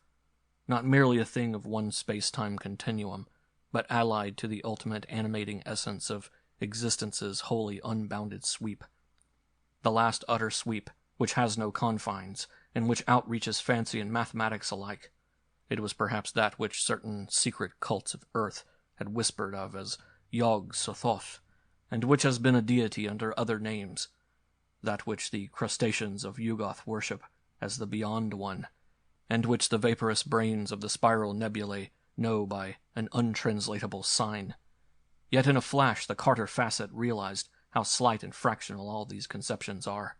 not merely a thing of one space-time continuum, but allied to the ultimate animating essence of existence's wholly unbounded sweep. The last utter sweep, which has no confines, and which outreaches fancy and mathematics alike. It was perhaps that which certain secret cults of Earth had whispered of as Yog-Sothoth, and which has been a deity under other names, that which the crustaceans of Yugoth worship as the Beyond One, and which the vaporous brains of the spiral nebulae know by an untranslatable sign. Yet in a flash the Carter facet realized how slight and fractional all these conceptions are.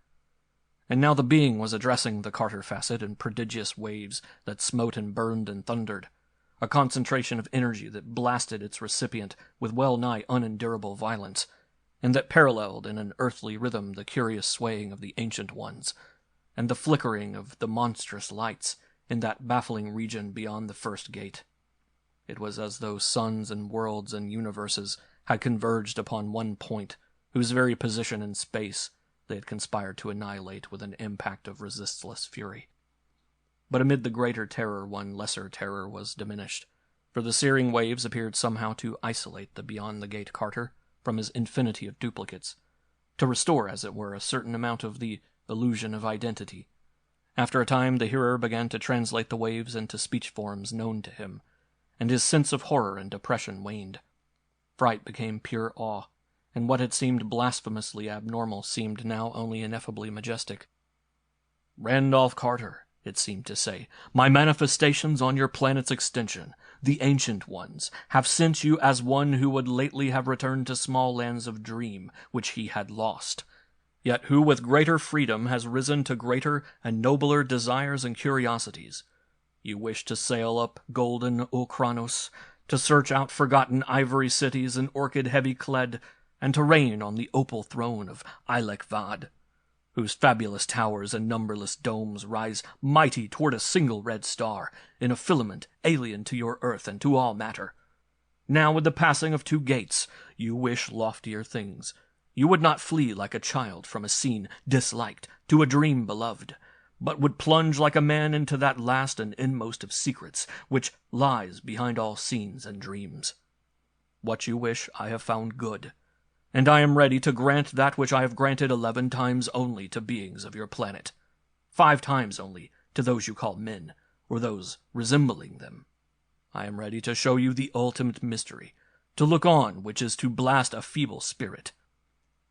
And now the being was addressing the Carter facet in prodigious waves that smote and burned and thundered, a concentration of energy that blasted its recipient with well-nigh unendurable violence, and that paralleled in an earthly rhythm the curious swaying of the Ancient Ones, and the flickering of the monstrous lights in that baffling region beyond the first gate. It was as though suns and worlds and universes had converged upon one point, whose very position in space they had conspired to annihilate with an impact of resistless fury. But amid the greater terror one lesser terror was diminished, for the searing waves appeared somehow to isolate the beyond-the-gate Carter from his infinity of duplicates, to restore, as it were, a certain amount of the illusion of identity. After a time the hearer began to translate the waves into speech forms known to him, and his sense of horror and depression waned. Fright became pure awe, and what had seemed blasphemously abnormal seemed now only ineffably majestic. "Randolph Carter," it seemed to say, "my manifestations on your planet's extension, the ancient ones, have sent you as one who would lately have returned to small lands of dream, which he had lost, yet who with greater freedom has risen to greater and nobler desires and curiosities. You wish to sail up golden Okranos, to search out forgotten ivory cities and orchid heavy clad, and to reign on the opal throne of Eilek-Vad, whose fabulous towers and numberless domes rise mighty toward a single red star, in a filament alien to your earth and to all matter. Now with the passing of 2 gates, you wish loftier things. You would not flee like a child from a scene disliked to a dream beloved, but would plunge like a man into that last and inmost of secrets, which lies behind all scenes and dreams. What you wish I have found good, and I am ready to grant that which I have granted 11 times only to beings of your planet, 5 times only to those you call men, or those resembling them. I am ready to show you the ultimate mystery, to look on which is to blast a feeble spirit.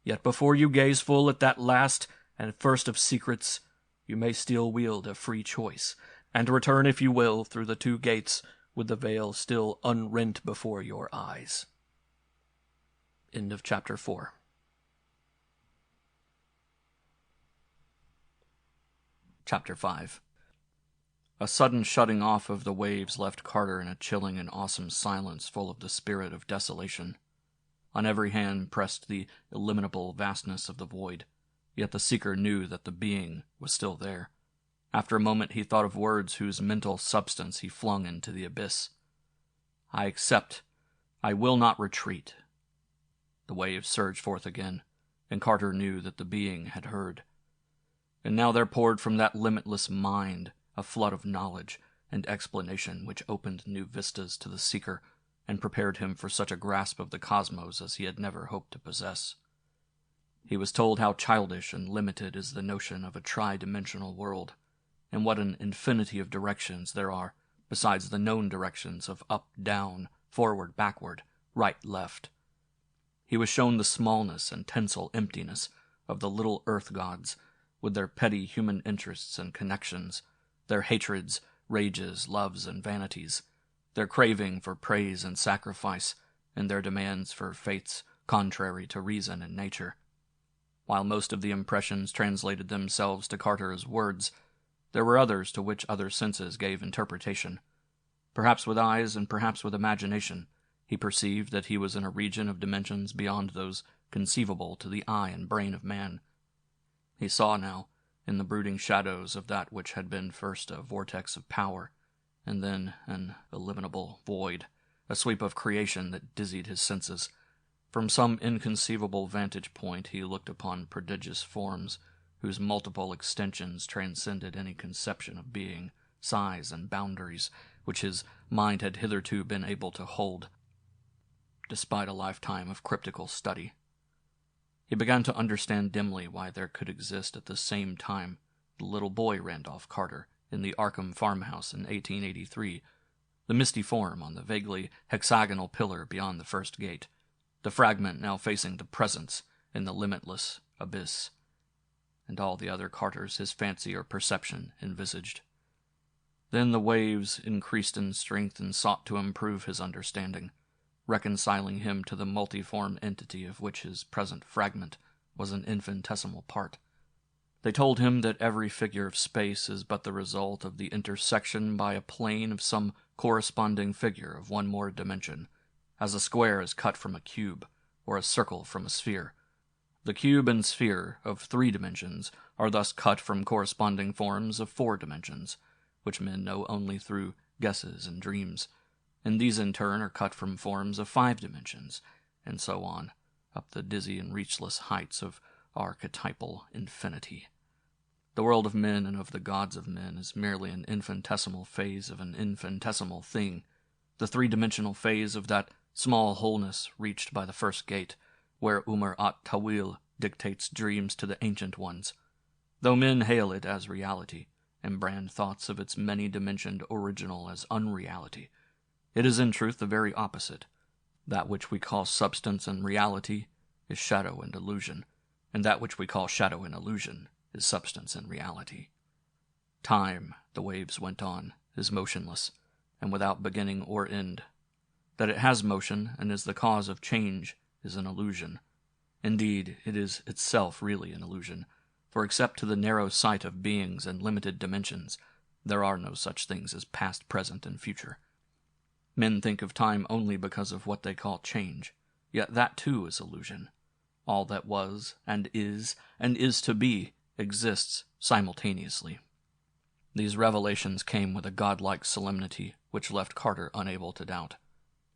Yet before you gaze full at that last and first of secrets, you may still wield a free choice, and return if you will through the 2 gates with the veil still unrent before your eyes. End of chapter 4. Chapter 5. A sudden shutting off of the waves left Carter in a chilling and awesome silence full of the spirit of desolation. On every hand pressed the illimitable vastness of the void, yet the seeker knew that the being was still there. After a moment he thought of words whose mental substance he flung into the abyss. I accept. I will not retreat. The waves surged forth again, and Carter knew that the being had heard. And now there poured from that limitless mind a flood of knowledge and explanation which opened new vistas to the seeker and prepared him for such a grasp of the cosmos as he had never hoped to possess. He was told how childish and limited is the notion of a tri-dimensional world, and what an infinity of directions there are besides the known directions of up, down, forward, backward, right, left. He was shown the smallness and tinsel emptiness of the little earth gods, with their petty human interests and connections, their hatreds, rages, loves, and vanities, their craving for praise and sacrifice, and their demands for faiths contrary to reason and nature. While most of the impressions translated themselves to Carter as words, there were others to which other senses gave interpretation. Perhaps with eyes and perhaps with imagination, he perceived that he was in a region of dimensions beyond those conceivable to the eye and brain of man. He saw now, in the brooding shadows of that which had been first a vortex of power, and then an illimitable void, a sweep of creation that dizzied his senses. From some inconceivable vantage point he looked upon prodigious forms, whose multiple extensions transcended any conception of being, size, and boundaries which his mind had hitherto been able to hold, despite a lifetime of cryptical study. He began to understand dimly why there could exist at the same time the little boy Randolph Carter in the Arkham farmhouse in 1883, the misty form on the vaguely hexagonal pillar beyond the first gate, the fragment now facing the presence in the limitless abyss, and all the other Carters his fancy or perception envisaged. Then the waves increased in strength and sought to improve his understanding, reconciling him to the multiform entity of which his present fragment was an infinitesimal part. They told him that every figure of space is but the result of the intersection by a plane of some corresponding figure of one more dimension, as a square is cut from a cube, or a circle from a sphere. The cube and sphere of 3 dimensions are thus cut from corresponding forms of 4 dimensions, which men know only through guesses and dreams, and these in turn are cut from forms of 5 dimensions, and so on, up the dizzy and reachless heights of archetypal infinity. The world of men and of the gods of men is merely an infinitesimal phase of an infinitesimal thing, the 3-dimensional phase of that small wholeness reached by the first gate, where Umar at-Tawil dictates dreams to the ancient ones, though men hail it as reality, and brand thoughts of its many-dimensioned original as unreality. It is in truth the very opposite. That which we call substance and reality is shadow and illusion, and that which we call shadow and illusion is substance and reality. Time, the waves went on, is motionless, and without beginning or end. That it has motion and is the cause of change is an illusion. Indeed, it is itself really an illusion, for except to the narrow sight of beings and limited dimensions, there are no such things as past, present, and future. Men think of time only because of what they call change, yet that too is illusion. All that was and is to be exists simultaneously. These revelations came with a godlike solemnity which left Carter unable to doubt.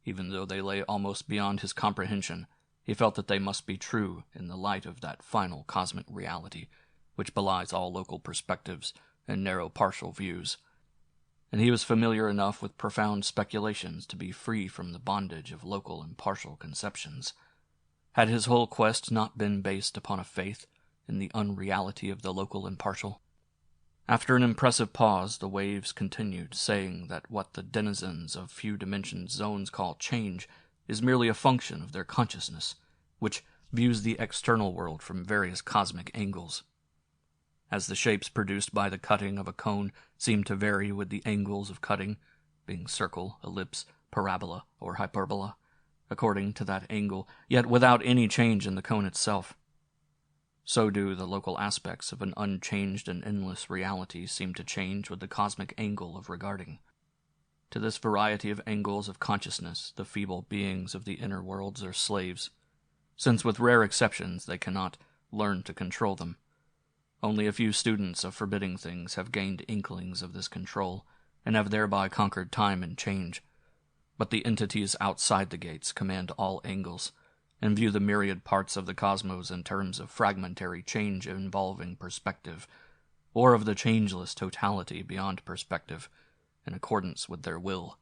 Even though they lay almost beyond his comprehension, he felt that they must be true in the light of that final cosmic reality, which belies all local perspectives and narrow partial views. And he was familiar enough with profound speculations to be free from the bondage of local and partial conceptions. Had his whole quest not been based upon a faith in the unreality of the local and partial? After an impressive pause, the waves continued, saying that what the denizens of few-dimensioned zones call change is merely a function of their consciousness, which views the external world from various cosmic angles. As the shapes produced by the cutting of a cone seem to vary with the angles of cutting, being circle, ellipse, parabola, or hyperbola, according to that angle, yet without any change in the cone itself, so do the local aspects of an unchanged and endless reality seem to change with the cosmic angle of regarding. To this variety of angles of consciousness, the feeble beings of the inner worlds are slaves, since with rare exceptions they cannot learn to control them. Only a few students of forbidding things have gained inklings of this control, and have thereby conquered time and change. But the entities outside the gates command all angles, and view the myriad parts of the cosmos in terms of fragmentary change involving perspective, or of the changeless totality beyond perspective, in accordance with their will.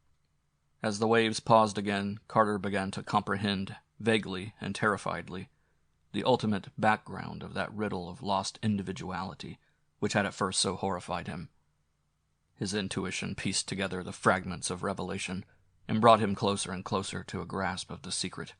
As the waves paused again, Carter began to comprehend, vaguely and terrifiedly, the ultimate background of that riddle of lost individuality which had at first so horrified him. His intuition pieced together the fragments of revelation, and brought him closer and closer to a grasp of the secret.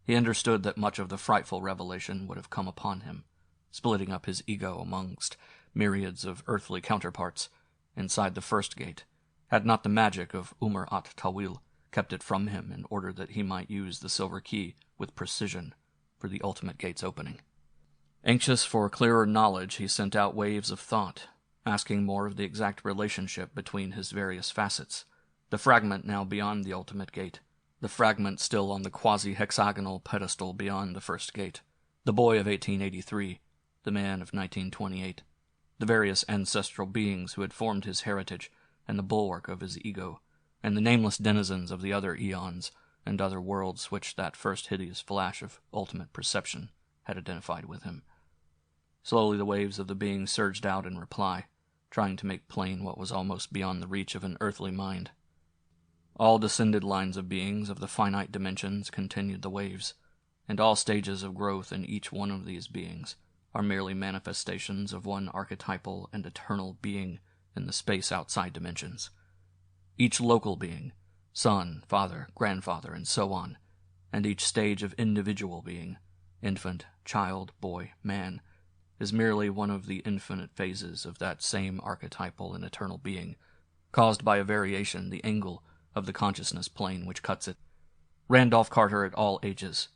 He understood that much of the frightful revelation would have come upon him, splitting up his ego amongst myriads of earthly counterparts inside the first gate, had not the magic of Umar at-Tawil kept it from him in order that he might use the silver key with precision for the ultimate gate's opening. Anxious for clearer knowledge, he sent out waves of thought, asking more of the exact relationship between his various facets, the fragment now beyond the ultimate gate, the fragment still on the quasi-hexagonal pedestal beyond the first gate, the boy of 1883, the man of 1928, the various ancestral beings who had formed his heritage and the bulwark of his ego, and the nameless denizens of the other eons and other worlds which that first hideous flash of ultimate perception had identified with him. Slowly the waves of the being surged out in reply, trying to make plain what was almost beyond the reach of an earthly mind. All descended lines of beings of the finite dimensions continued the waves, and all stages of growth in each one of these beings are merely manifestations of one archetypal and eternal being in the space outside dimensions. Each local being, son, father, grandfather, and so on, and each stage of individual being, infant, child, boy, man, is merely one of the infinite phases of that same archetypal and eternal being, caused by a variation, the angle of the consciousness plane which cuts it. Randolph Carter at all ages,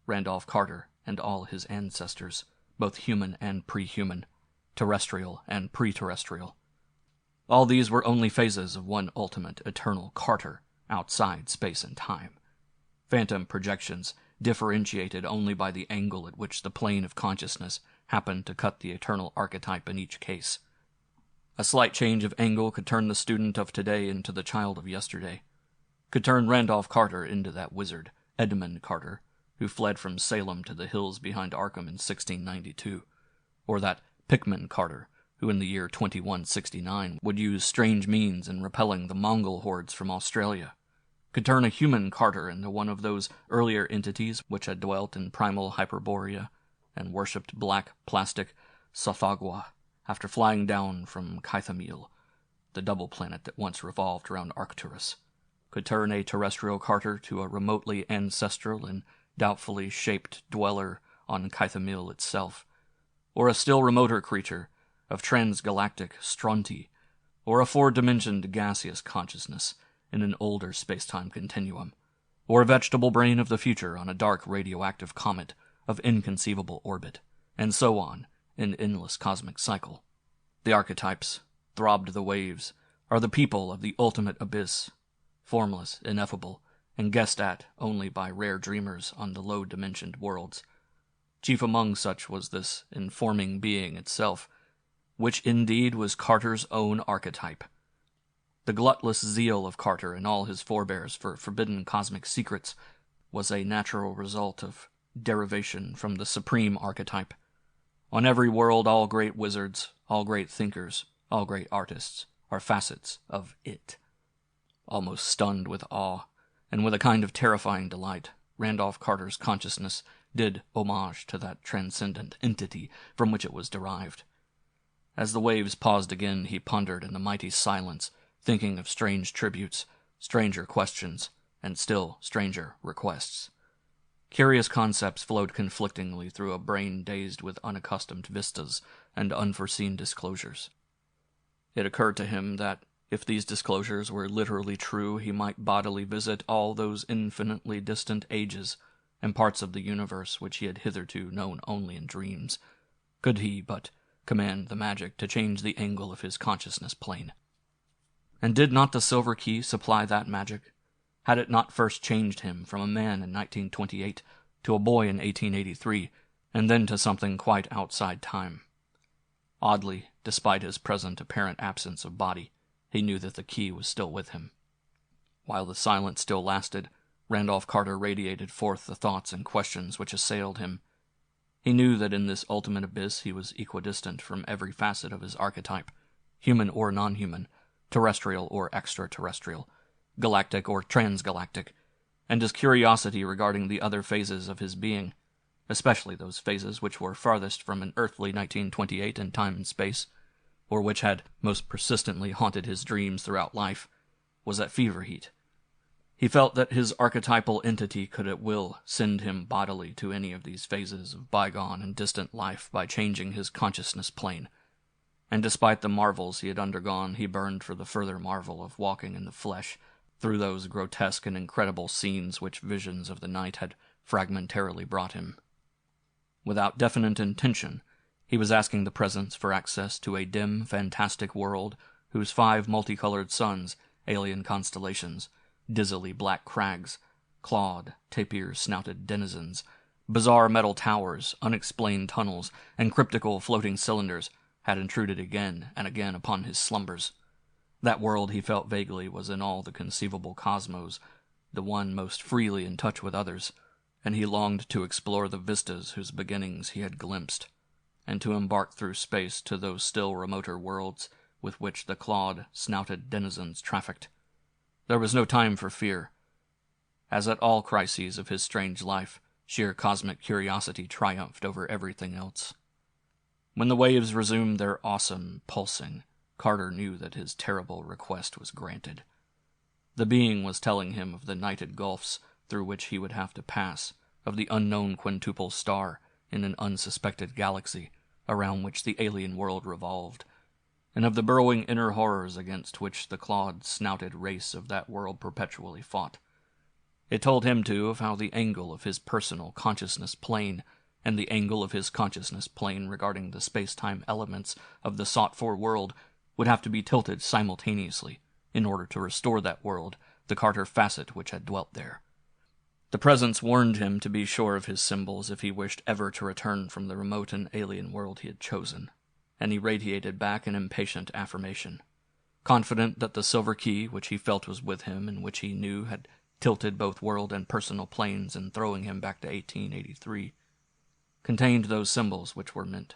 Randolph Carter and all his ancestors, both human and pre-human, terrestrial and pre-terrestrial. All these were only phases of one ultimate, eternal Carter outside space and time. Phantom projections, differentiated only by the angle at which the plane of consciousness happened to cut the eternal archetype in each case. A slight change of angle could turn the student of today into the child of yesterday, could turn Randolph Carter into that wizard, Edmund Carter, who fled from Salem to the hills behind Arkham in 1692, or that Pickman Carter, who in the year 2169 would use strange means in repelling the Mongol hordes from Australia, could turn a human Carter into one of those earlier entities which had dwelt in primal Hyperborea and worshipped black plastic Sothagwa after flying down from Kythamil, the double planet that once revolved around Arcturus, could turn a terrestrial Carter to a remotely ancestral and doubtfully shaped dweller on Kythamil itself, or a still remoter creature of transgalactic Stronti, or a four-dimensioned gaseous consciousness, in an older space-time continuum, or a vegetable brain of the future on a dark radioactive comet of inconceivable orbit, and so on in endless cosmic cycle. The archetypes, throbbed the waves, are the people of the ultimate abyss, formless, ineffable, and guessed at only by rare dreamers on the low-dimensioned worlds. Chief among such was this informing being itself, which indeed was Carter's own archetype. The glutless zeal of Carter and all his forebears for forbidden cosmic secrets was a natural result of derivation from the supreme archetype. On every world all great wizards, all great thinkers, all great artists are facets of it. Almost stunned with awe, and with a kind of terrifying delight, Randolph Carter's consciousness did homage to that transcendent entity from which it was derived. As the waves paused again, he pondered in the mighty silence, thinking of strange tributes, stranger questions, and still stranger requests. Curious concepts flowed conflictingly through a brain dazed with unaccustomed vistas and unforeseen disclosures. It occurred to him that, if these disclosures were literally true, he might bodily visit all those infinitely distant ages and parts of the universe which he had hitherto known only in dreams, could he but command the magic to change the angle of his consciousness plane. And did not the Silver Key supply that magic? Had it not first changed him from a man in 1928 to a boy in 1883, and then to something quite outside time? Oddly, despite his present apparent absence of body, he knew that the key was still with him. While the silence still lasted, Randolph Carter radiated forth the thoughts and questions which assailed him. He knew that in this ultimate abyss he was equidistant from every facet of his archetype, human or non-human, terrestrial or extraterrestrial, galactic or transgalactic, and his curiosity regarding the other phases of his being, especially those phases which were farthest from an earthly 1928 in time and space, or which had most persistently haunted his dreams throughout life, was at fever heat. He felt that his archetypal entity could at will send him bodily to any of these phases of bygone and distant life by changing his consciousness plane, and despite the marvels he had undergone, he burned for the further marvel of walking in the flesh through those grotesque and incredible scenes which visions of the night had fragmentarily brought him. Without definite intention, he was asking the presence for access to a dim, fantastic world whose 5 multicolored suns, alien constellations, dizzily black crags, clawed, tapir-snouted denizens, bizarre metal towers, unexplained tunnels, and cryptical floating cylinders had intruded again and again upon his slumbers. That world, he felt vaguely, was in all the conceivable cosmos, the one most freely in touch with others, and he longed to explore the vistas whose beginnings he had glimpsed, and to embark through space to those still remoter worlds with which the clawed, snouted denizens trafficked. There was no time for fear. As at all crises of his strange life, sheer cosmic curiosity triumphed over everything else. When the waves resumed their awesome pulsing, Carter knew that his terrible request was granted. The being was telling him of the nighted gulfs through which he would have to pass, of the unknown quintuple star in an unsuspected galaxy around which the alien world revolved, and of the burrowing inner horrors against which the clawed, snouted race of that world perpetually fought. It told him, too, of how the angle of his personal consciousness plane and the angle of his consciousness plane regarding the space-time elements of the sought-for world would have to be tilted simultaneously in order to restore that world the Carter facet which had dwelt there. The presence warned him to be sure of his symbols if he wished ever to return from the remote and alien world he had chosen, and he radiated back an impatient affirmation, confident that the silver key which he felt was with him and which he knew had tilted both world and personal planes in throwing him back to 1883, contained those symbols which were meant.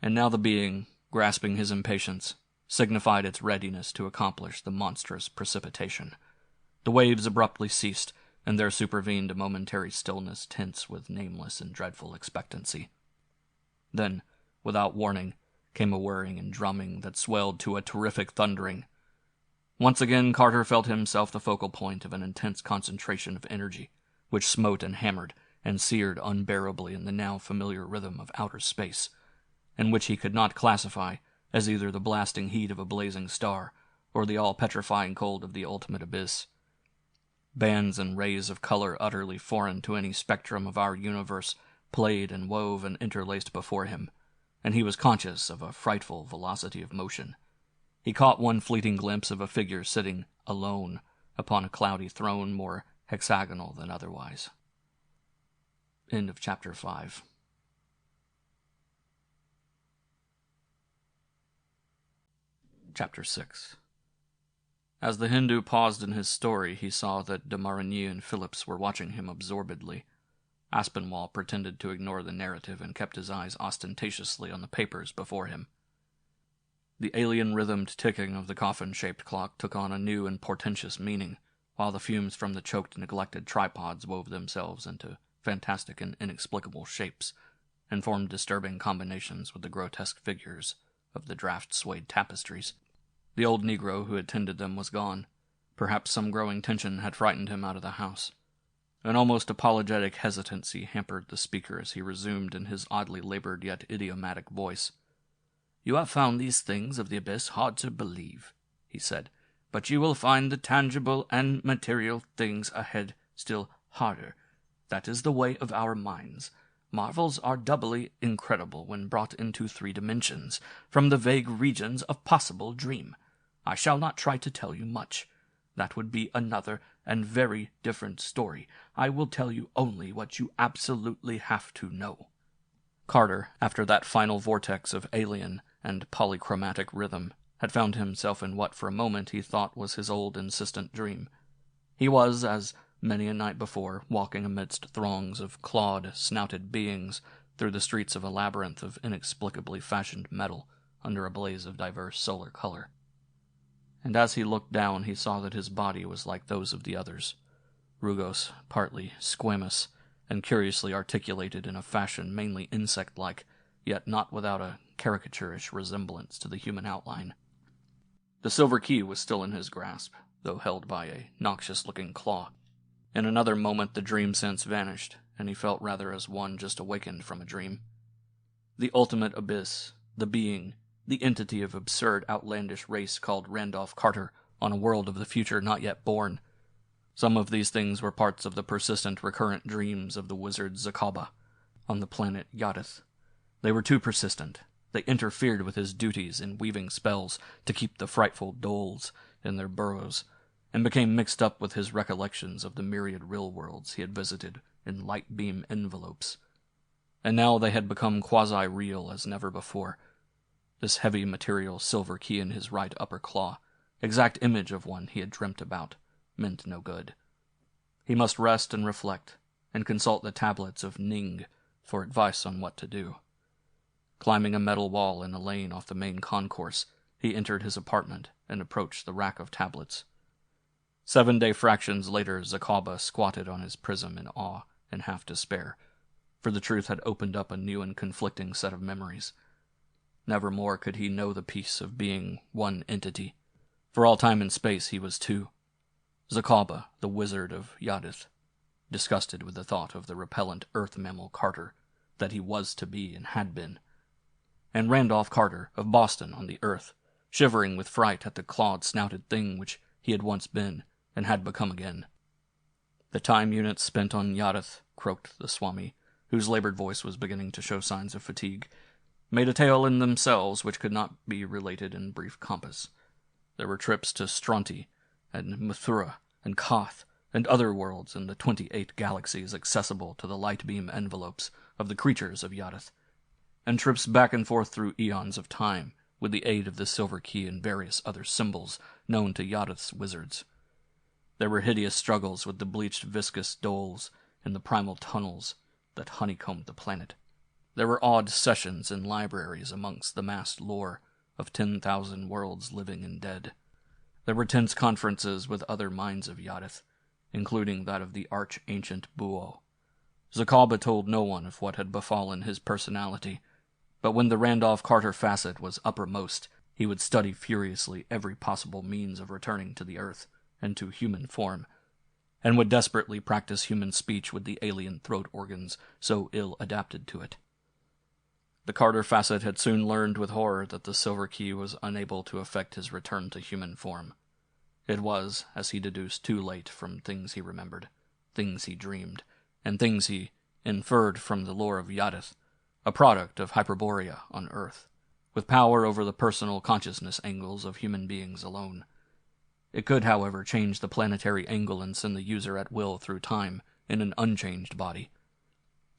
And now the being, grasping his impatience, signified its readiness to accomplish the monstrous precipitation. The waves abruptly ceased, and there supervened a momentary stillness tense with nameless and dreadful expectancy. Then, without warning, came a whirring and drumming that swelled to a terrific thundering. Once again Carter felt himself the focal point of an intense concentration of energy, which smote and hammered and seared unbearably in the now familiar rhythm of outer space, and which he could not classify as either the blasting heat of a blazing star or the all-petrifying cold of the ultimate abyss. Bands and rays of color utterly foreign to any spectrum of our universe played and wove and interlaced before him, and he was conscious of a frightful velocity of motion. He caught one fleeting glimpse of a figure sitting alone upon a cloudy throne more hexagonal than otherwise. End of Chapter 5. Chapter 6. As the Hindu paused in his story, he saw that de Marigny and Phillips were watching him absorbedly. Aspinwall pretended to ignore the narrative and kept his eyes ostentatiously on the papers before him. The alien-rhythmed ticking of the coffin-shaped clock took on a new and portentous meaning, while the fumes from the choked, neglected tripods wove themselves into fantastic and inexplicable shapes, and formed disturbing combinations with the grotesque figures of the draft-swayed tapestries. The old Negro who had tended them was gone. Perhaps some growing tension had frightened him out of the house. An almost apologetic hesitancy hampered the speaker as he resumed in his oddly labored yet idiomatic voice. "You have found these things of the abyss hard to believe," he said, "but you will find the tangible and material things ahead still harder. That is the way of our minds. Marvels are doubly incredible when brought into 3 dimensions, from the vague regions of possible dream. I shall not try to tell you much. That would be another and very different story. I will tell you only what you absolutely have to know." Carter, after that final vortex of alien and polychromatic rhythm, had found himself in what for a moment he thought was his old insistent dream. He was, as many a night before, walking amidst throngs of clawed, snouted beings through the streets of a labyrinth of inexplicably fashioned metal under a blaze of diverse solar color. And as he looked down, he saw that his body was like those of the others, rugose, partly squamous, and curiously articulated in a fashion mainly insect-like, yet not without a caricaturish resemblance to the human outline. The silver key was still in his grasp, though held by a noxious-looking claw. In another moment the dream sense vanished, and he felt rather as one just awakened from a dream. The ultimate abyss, the being, the entity of absurd, outlandish race called Randolph Carter, on a world of the future not yet born. Some of these things were parts of the persistent, recurrent dreams of the wizard Zakaba on the planet Yadith. They were too persistent. They interfered with his duties in weaving spells to keep the frightful doles in their burrows, and became mixed up with his recollections of the myriad real worlds he had visited in light-beam envelopes. And now they had become quasi-real as never before. This heavy material silver key in his right upper claw, exact image of one he had dreamt about, meant no good. He must rest and reflect, and consult the tablets of Ning for advice on what to do. Climbing a metal wall in a lane off the main concourse, he entered his apartment and approached the rack of tablets. 7-day fractions later, Zakaba squatted on his prism in awe and half despair, for the truth had opened up a new and conflicting set of memories. Nevermore could he know the peace of being one entity. For all time and space he was two. Zakaba, the wizard of Yadith, disgusted with the thought of the repellent earth mammal Carter that he was to be and had been, and Randolph Carter of Boston on the earth, shivering with fright at the clawed-snouted thing which he had once been and had become again. The time units spent on Yadith, croaked the Swami, whose labored voice was beginning to show signs of fatigue, made a tale in themselves which could not be related in brief compass. There were trips to Stronti, and Mathura, and Koth, and other worlds in the 28 galaxies accessible to the light-beam envelopes of the creatures of Yadith, and trips back and forth through eons of time, with the aid of the silver key and various other symbols known to Yadith's wizards. There were hideous struggles with the bleached viscous doles in the primal tunnels that honeycombed the planet. There were odd sessions in libraries amongst the massed lore of 10,000 worlds living and dead. There were tense conferences with other minds of Yadith, including that of the arch-ancient Buo. Zakaba told no one of what had befallen his personality, but when the Randolph Carter facet was uppermost, he would study furiously every possible means of returning to the Earth and to human form, and would desperately practice human speech with the alien throat organs so ill adapted to it. The Carter Facet had soon learned with horror that the Silver Key was unable to effect his return to human form. It was, as he deduced too late from things he remembered, things he dreamed, and things he inferred from the lore of Yadith, a product of Hyperborea on Earth, with power over the personal consciousness angles of human beings alone. It could, however, change the planetary angle and send the user at will through time in an unchanged body.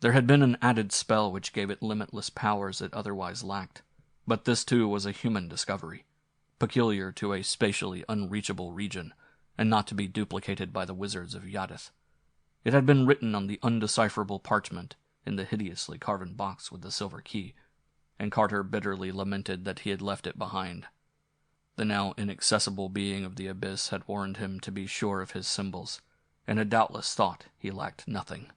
There had been an added spell which gave it limitless powers it otherwise lacked, but this too was a human discovery, peculiar to a spatially unreachable region, and not to be duplicated by the wizards of Yadith. It had been written on the undecipherable parchment in the hideously carven box with the silver key, and Carter bitterly lamented that he had left it behind. The now inaccessible being of the abyss had warned him to be sure of his symbols, and had doubtless thought he lacked nothing.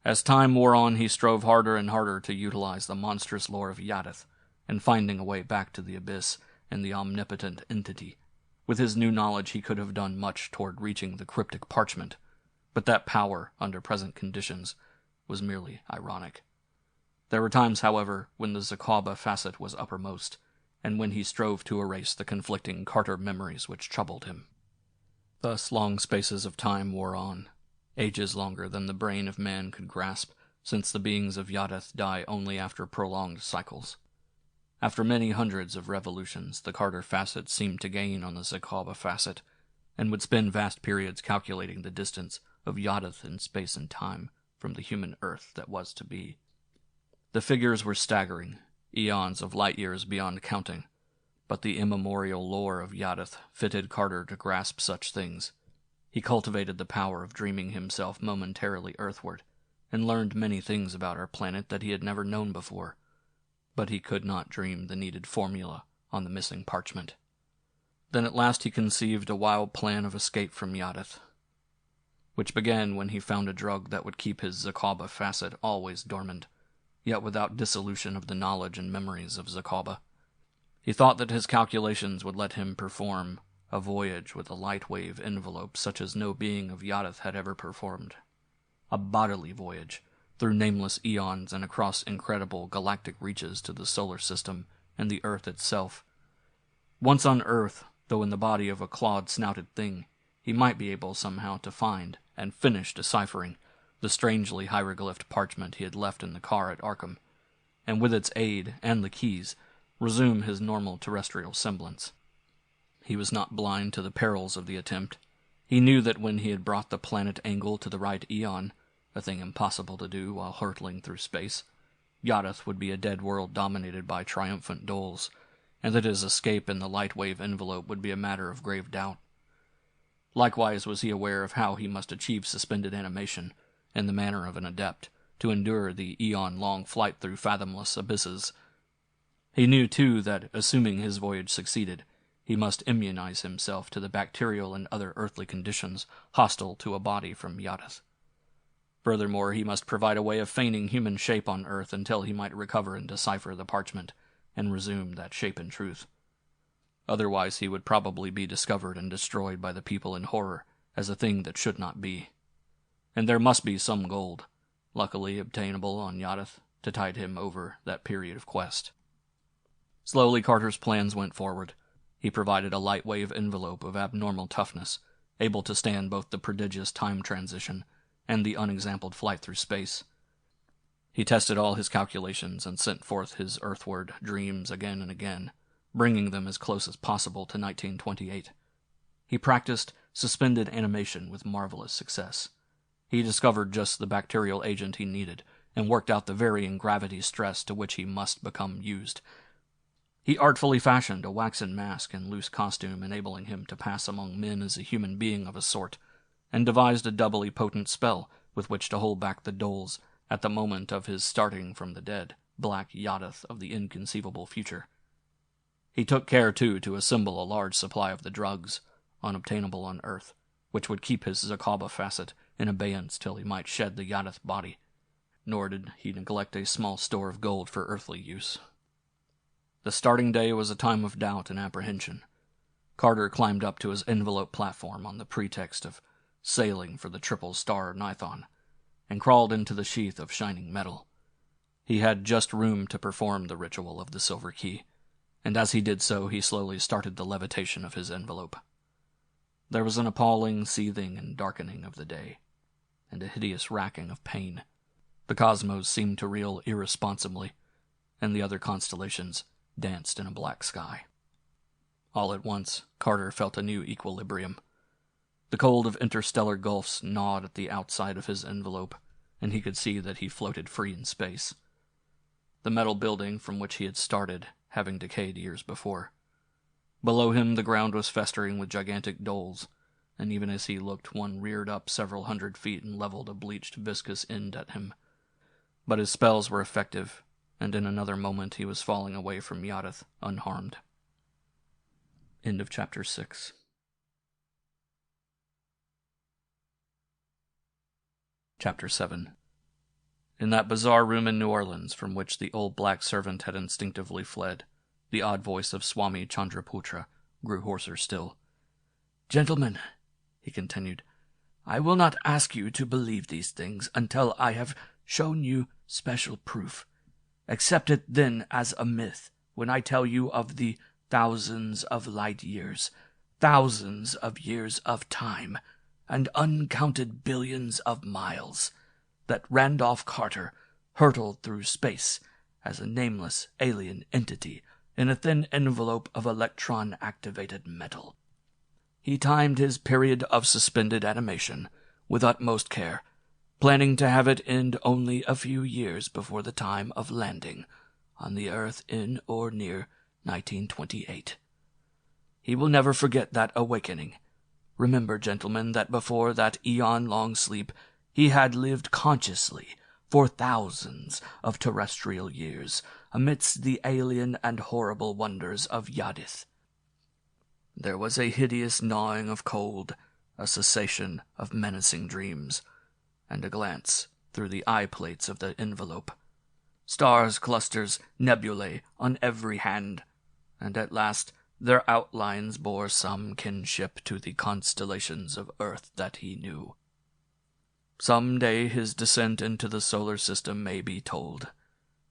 As time wore on, he strove harder and harder to utilize the monstrous lore of Yadith, and finding a way back to the abyss and the omnipotent entity. With his new knowledge he could have done much toward reaching the cryptic parchment, but that power, under present conditions, was merely ironic. There were times, however, when the Zakaba Facet was uppermost, and when he strove to erase the conflicting Carter memories which troubled him. Thus long spaces of time wore on, ages longer than the brain of man could grasp, since the beings of Yadith die only after prolonged cycles. After many hundreds of revolutions, the Carter Facet seemed to gain on the Zakaba Facet, and would spend vast periods calculating the distance of Yadith in space and time from the human Earth that was to be. The figures were staggering, eons of light years beyond counting, but the immemorial lore of Yadith fitted Carter to grasp such things. He cultivated the power of dreaming himself momentarily earthward, and learned many things about our planet that he had never known before, but he could not dream the needed formula on the missing parchment. Then at last he conceived a wild plan of escape from Yadith, which began when he found a drug that would keep his Zakaba Facet always dormant, yet without dissolution of the knowledge and memories of Zakaba. He thought that his calculations would let him perform a voyage with a light-wave envelope such as no being of Yadith had ever performed. A bodily voyage, through nameless eons and across incredible galactic reaches to the solar system and the Earth itself. Once on Earth, though in the body of a clawed-snouted thing, he might be able somehow to find and finish deciphering the strangely hieroglyphed parchment he had left in the car at Arkham, and with its aid and the keys, resume his normal terrestrial semblance. He was not blind to the perils of the attempt. He knew that when he had brought the planet angle to the right eon, a thing impossible to do while hurtling through space, Yadith would be a dead world dominated by triumphant doles, and that his escape in the light-wave envelope would be a matter of grave doubt. Likewise was he aware of how he must achieve suspended animation, in the manner of an adept, to endure the eon-long flight through fathomless abysses. He knew, too, that, assuming his voyage succeeded, he must immunize himself to the bacterial and other earthly conditions hostile to a body from Yadith. Furthermore, he must provide a way of feigning human shape on Earth until he might recover and decipher the parchment, and resume that shape in truth. Otherwise he would probably be discovered and destroyed by the people in horror as a thing that should not be. And there must be some gold, luckily obtainable on Yadith, to tide him over that period of quest. Slowly Carter's plans went forward. He provided a light-wave envelope of abnormal toughness, able to stand both the prodigious time transition and the unexampled flight through space. He tested all his calculations and sent forth his earthward dreams again and again, bringing them as close as possible to 1928. He practiced suspended animation with marvelous success. He discovered just the bacterial agent he needed, and worked out the varying gravity stress to which he must become used. He artfully fashioned a waxen mask and loose costume enabling him to pass among men as a human being of a sort, and devised a doubly potent spell with which to hold back the doles at the moment of his starting from the dead, black Yadith of the inconceivable future. He took care, too, to assemble a large supply of the drugs, unobtainable on Earth, which would keep his Zakaba Facet in abeyance till he might shed the Yadith body, nor did he neglect a small store of gold for earthly use. The starting day was a time of doubt and apprehension. Carter climbed up to his envelope platform on the pretext of sailing for the Triple Star Nithon, and crawled into the sheath of shining metal. He had just room to perform the ritual of the silver key, and as he did so, he slowly started the levitation of his envelope. There was an appalling seething and darkening of the day, and a hideous racking of pain. The cosmos seemed to reel irresponsibly, and the other constellations danced in a black sky. All at once, Carter felt a new equilibrium. The cold of interstellar gulfs gnawed at the outside of his envelope, and he could see that he floated free in space. The metal building from which he had started, having decayed years before. Below him the ground was festering with gigantic doles, and even as he looked, one reared up several 100 feet and leveled a bleached, viscous end at him. But his spells were effective, and in another moment he was falling away from Yadith unharmed. End of Chapter 6. Chapter 7. In that bizarre room in New Orleans from which the old black servant had instinctively fled, the odd voice of Swami Chandraputra grew hoarser still. "Gentlemen," he continued, "I will not ask you to believe these things until I have shown you special proof. Accept it then as a myth when I tell you of the thousands of light years, thousands of years of time, and uncounted billions of miles that Randolph Carter hurtled through space as a nameless alien entity in a thin envelope of electron-activated metal. He timed his period of suspended animation with utmost care, planning to have it end only a few years before the time of landing on the Earth in or near 1928. He will never forget that awakening. Remember, gentlemen, that before that eon-long sleep, he had lived consciously for thousands of terrestrial years amidst the alien and horrible wonders of Yadith. There was a hideous gnawing of cold, a cessation of menacing dreams, and a glance through the eye plates of the envelope. Stars, clusters, nebulae on every hand, and at last their outlines bore some kinship to the constellations of Earth that he knew. Some day his descent into the solar system may be told.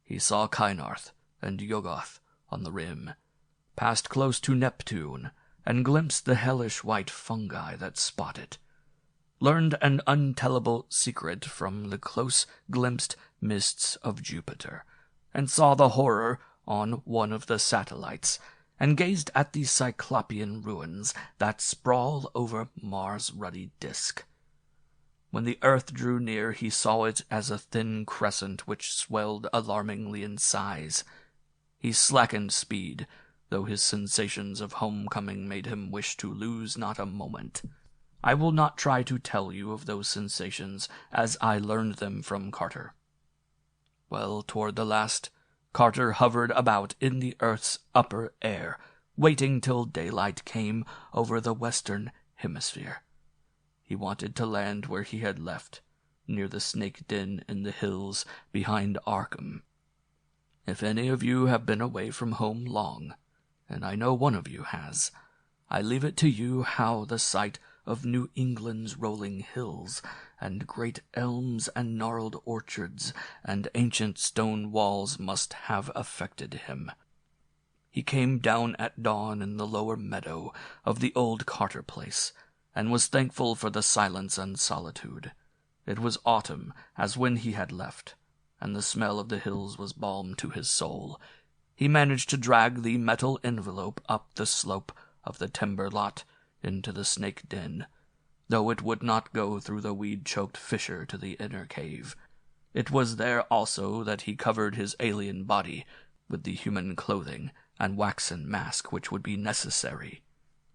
He saw Kynarth and Yoggoth on the rim, passed close to Neptune, and glimpsed the hellish white fungi that spot it, learned an untellable secret from the close-glimpsed mists of Jupiter, and saw the horror on one of the satellites, and gazed at the cyclopean ruins that sprawl over Mars' ruddy disk. When the Earth drew near, he saw it as a thin crescent which swelled alarmingly in size. He slackened speed, though his sensations of homecoming made him wish to lose not a moment. I will not try to tell you of those sensations as I learned them from Carter. Well, toward the last, Carter hovered about in the Earth's upper air, waiting till daylight came over the western hemisphere. He wanted to land where he had left, near the snake den in the hills behind Arkham. If any of you have been away from home long, and I know one of you has, I leave it to you how the sight of New England's rolling hills, and great elms and gnarled orchards, and ancient stone walls must have affected him. He came down at dawn in the lower meadow of the old Carter place, and was thankful for the silence and solitude. It was autumn, as when he had left, and the smell of the hills was balm to his soul. He managed to drag the metal envelope up the slope of the timber lot into the snake den, though it would not go through the weed-choked fissure to the inner cave. It was there also that he covered his alien body with the human clothing and waxen mask which would be necessary.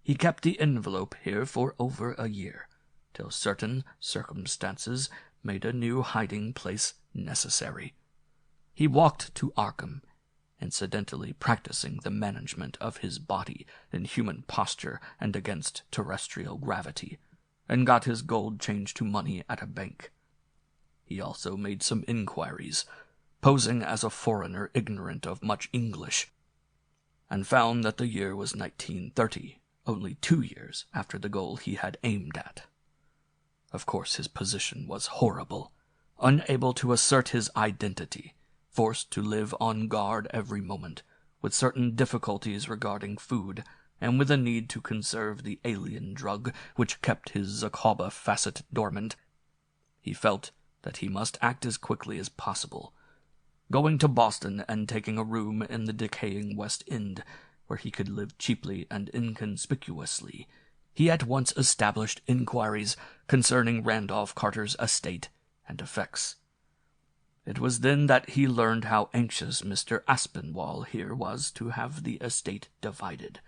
He kept the envelope here for over a year, till certain circumstances made a new hiding-place necessary. He walked to Arkham, incidentally practicing the management of his body in human posture and against terrestrial gravity, and got his gold changed to money at a bank. He also made some inquiries, posing as a foreigner ignorant of much English, and found that the year was 1930, only 2 years after the goal he had aimed at. Of course his position was horrible. Unable to assert his identity, forced to live on guard every moment, with certain difficulties regarding food, and with a need to conserve the alien drug which kept his Zakoba facet dormant, he felt that he must act as quickly as possible. Going to Boston and taking a room in the decaying West End, where he could live cheaply and inconspicuously, he at once established inquiries concerning Randolph Carter's estate and effects. It was then that he learned how anxious Mr. Aspinwall here was to have the estate divided,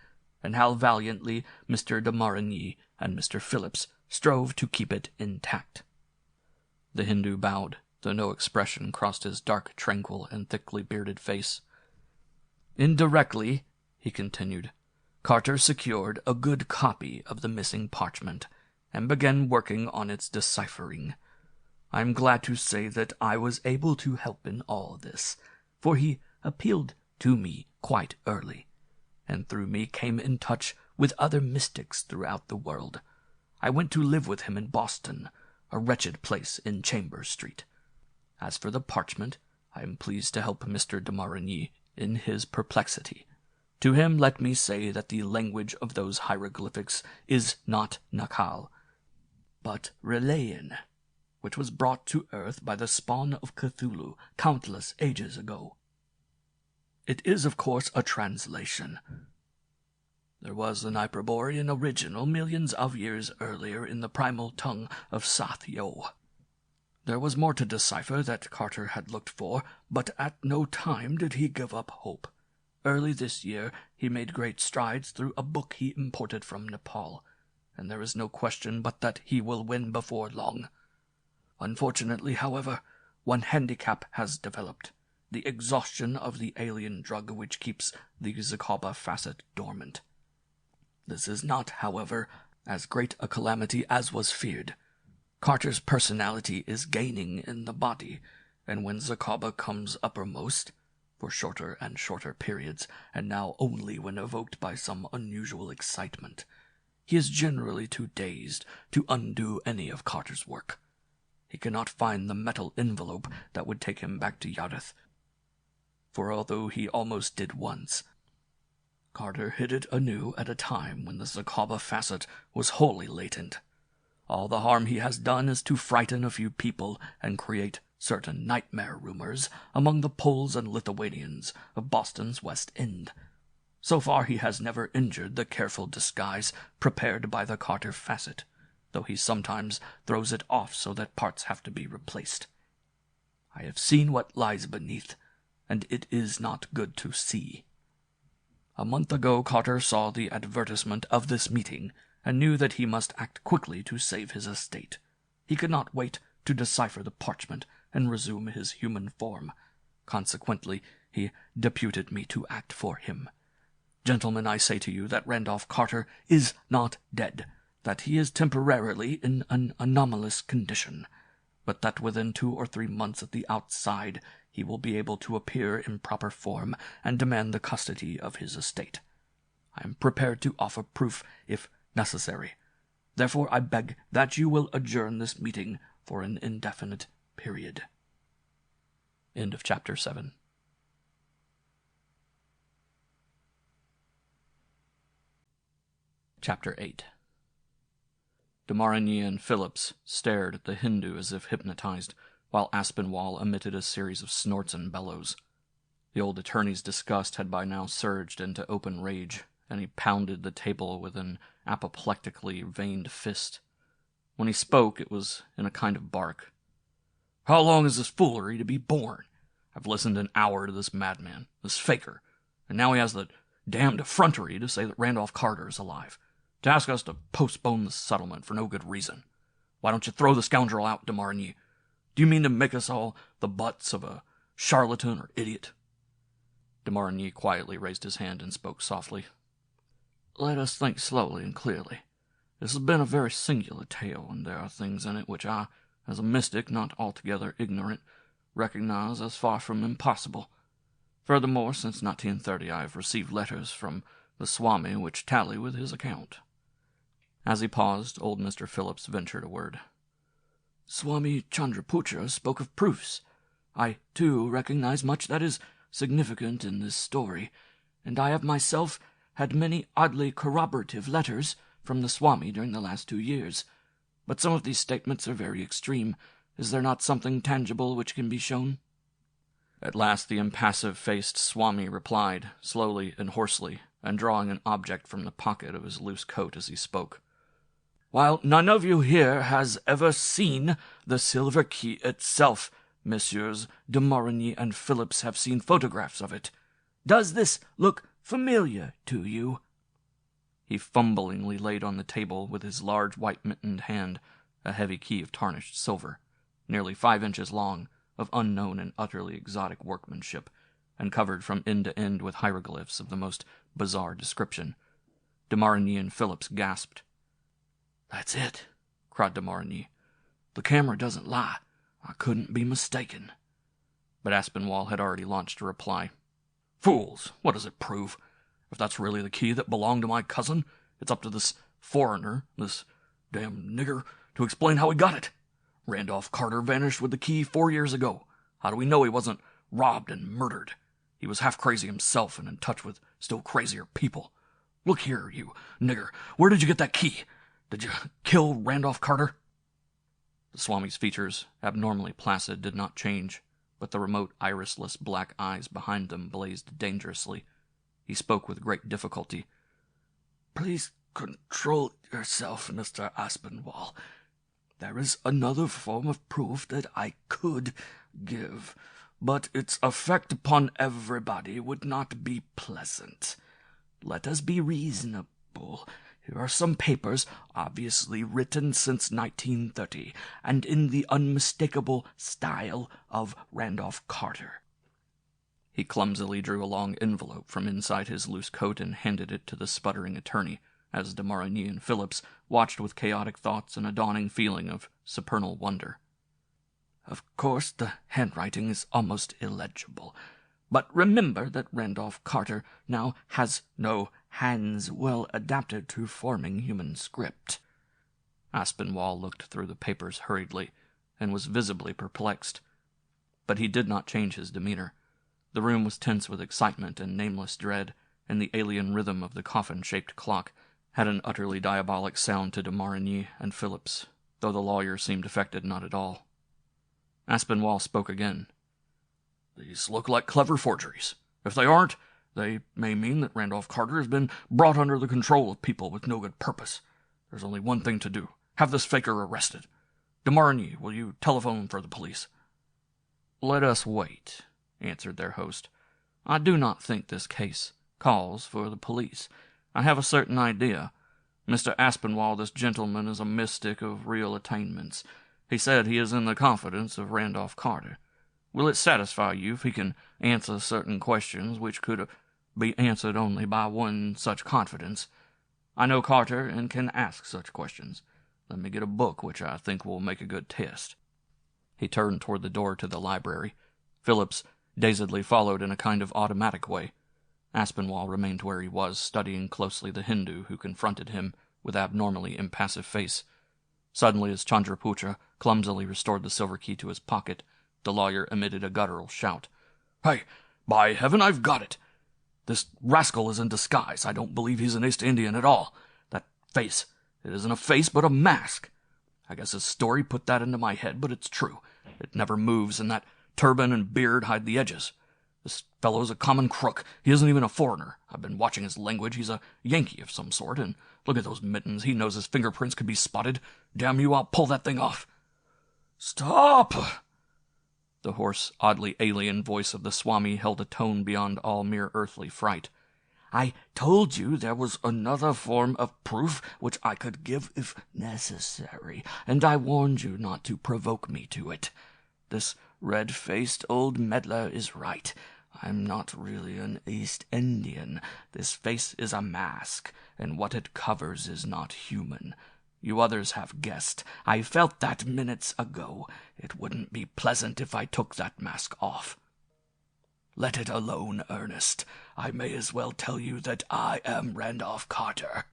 and how valiantly Mr. de Marigny and Mr. Phillips strove to keep it intact. The Hindu bowed, though no expression crossed his dark, tranquil, and thickly bearded face. Indirectly, he continued, Carter secured a good copy of the missing parchment, and began working on its deciphering. I am glad to say that I was able to help in all this, for he appealed to me quite early, and through me came in touch with other mystics throughout the world. I went to live with him in Boston, a wretched place in Chambers Street. As for the parchment, I am pleased to help Mr. de Marigny in his perplexity. To him let me say that the language of those hieroglyphics is not Nakal, but Relayan, which was brought to earth by the spawn of Cthulhu countless ages ago. It is, of course, a translation. There was an Hyperborean original millions of years earlier in the primal tongue of Sathyo. There was more to decipher that Carter had looked for, but at no time did he give up hope. Early this year he made great strides through a book he imported from Nepal, and there is no question but that he will win before long. Unfortunately, however, one handicap has developed, the exhaustion of the alien drug which keeps the Zakoba facet dormant. This is not, however, as great a calamity as was feared. Carter's personality is gaining in the body, and when Zakoba comes uppermost, for shorter and shorter periods, and now only when evoked by some unusual excitement, he is generally too dazed to undo any of Carter's work. He cannot find the metal envelope that would take him back to Yardath, for although he almost did once, Carter hid it anew at a time when the Zakoba facet was wholly latent. All the harm he has done is to frighten a few people and create certain nightmare rumors among the Poles and Lithuanians of Boston's West End. So far he has never injured the careful disguise prepared by the Carter facet, though he sometimes throws it off so that parts have to be replaced. I have seen what lies beneath, and it is not good to see. A month ago Carter saw the advertisement of this meeting, and knew that he must act quickly to save his estate. He could not wait to decipher the parchment and resume his human form. Consequently, he deputed me to act for him. Gentlemen, I say to you that Randolph Carter is not dead, that he is temporarily in an anomalous condition, but that within 2 or 3 months at the outside he will be able to appear in proper form and demand the custody of his estate. I am prepared to offer proof if necessary. Therefore I beg that you will adjourn this meeting for an indefinite period. End of chapter 7. Chapter 8. De Marigny and Phillips stared at the Hindu as if hypnotized, while Aspinwall emitted a series of snorts and bellows. The old attorney's disgust had by now surged into open rage, and he pounded the table with an apoplectically veined fist. When he spoke, it was in a kind of bark. "How long is this foolery to be borne? I've listened an hour to this madman, this faker, and now he has the damned effrontery to say that Randolph Carter is alive, to ask us to postpone the settlement for no good reason. Why don't you throw the scoundrel out, de Marigny? Do you mean to make us all the butts of a charlatan or idiot?" De Marigny quietly raised his hand and spoke softly. "Let us think slowly and clearly. This has been a very singular tale, and there are things in it which I, as a mystic not altogether ignorant, recognize as far from impossible. Furthermore, since 1930 I have received letters from the Swami which tally with his account." As he paused, old Mr. Phillips ventured a word. "Swami Chandraputra spoke of proofs. I, too, recognize much that is significant in this story, and I have myself had many oddly corroborative letters from the Swami during the last 2 years. But some of these statements are very extreme. Is there not something tangible which can be shown?" At last the impassive-faced Swami replied, slowly and hoarsely, and drawing an object from the pocket of his loose coat as he spoke. "While none of you here has ever seen the silver key itself, Messieurs de Morigny and Phillips have seen photographs of it. Does this look familiar to you?" He fumblingly laid on the table with his large white-mittened hand a heavy key of tarnished silver, nearly 5 inches long, of unknown and utterly exotic workmanship, and covered from end to end with hieroglyphs of the most bizarre description. De Morigny and Phillips gasped. "That's it," cried de Morigny. "The camera doesn't lie. I couldn't be mistaken." But Aspinwall had already launched a reply. "Fools! What does it prove? If that's really the key that belonged to my cousin, it's up to this foreigner, this damn nigger, to explain how he got it. Randolph Carter vanished with the key 4 years ago. How do we know he wasn't robbed and murdered? He was half crazy himself and in touch with still crazier people. Look here, you nigger, where did you get that key? Did you kill Randolph Carter?" The Swami's features, abnormally placid, did not change, but the remote irisless black eyes behind them blazed dangerously. He spoke with great difficulty. "Please control yourself, Mr. Aspinwall. There is another form of proof that I could give, but its effect upon everybody would not be pleasant. Let us be reasonable. Here are some papers, obviously written since 1930, and in the unmistakable style of Randolph Carter." He clumsily drew a long envelope from inside his loose coat and handed it to the sputtering attorney, as de Morigny and Phillips watched with chaotic thoughts and a dawning feeling of supernal wonder. "Of course, the handwriting is almost illegible, but remember that Randolph Carter now has no hands well adapted to forming human script." Aspinwall looked through the papers hurriedly, and was visibly perplexed. But he did not change his demeanor. The room was tense with excitement and nameless dread, and the alien rhythm of the coffin-shaped clock had an utterly diabolic sound to de Morigny and Phillips, though the lawyer seemed affected not at all. Aspinwall spoke again. "These look like clever forgeries. If they aren't, they may mean that Randolph Carter has been brought under the control of people with no good purpose. There's only one thing to do. Have this faker arrested. De Morigny, will you telephone for the police?" "Let us wait," answered their host. "I do not think this case calls for the police. I have a certain idea. Mr. Aspinwall, this gentleman is a mystic of real attainments. He said he is in the confidence of Randolph Carter. Will it satisfy you if he can answer certain questions which could be answered only by one such confidence? I know Carter and can ask such questions. Let me get a book which I think will make a good test." He turned toward the door to the library. Phillips dazedly followed in a kind of automatic way. Aspinwall remained where he was, studying closely the Hindu who confronted him with abnormally impassive face. Suddenly, as Chandraputra clumsily restored the silver key to his pocket, the lawyer emitted a guttural shout. "Hey, by heaven, I've got it! This rascal is in disguise. I don't believe he's an East Indian at all. That face, it isn't a face but a mask. I guess his story put that into my head, but it's true. It never moves, and that turban and beard hide the edges. This fellow's a common crook. He isn't even a foreigner. I've been watching his language. He's a Yankee of some sort, and look at those mittens. He knows his fingerprints could be spotted. Damn you, I'll pull that thing off." "Stop!" The hoarse, oddly alien voice of the Swami held a tone beyond all mere earthly fright. "I told you there was another form of proof which I could give if necessary, and I warned you not to provoke me to it. This red-faced old meddler is right. I'm not really an East Indian. This face is a mask, and what it covers is not human. You others have guessed. I felt that minutes ago. It wouldn't be pleasant if I took that mask off. Let it alone, Ernest. I may as well tell you that I am Randolph Carter."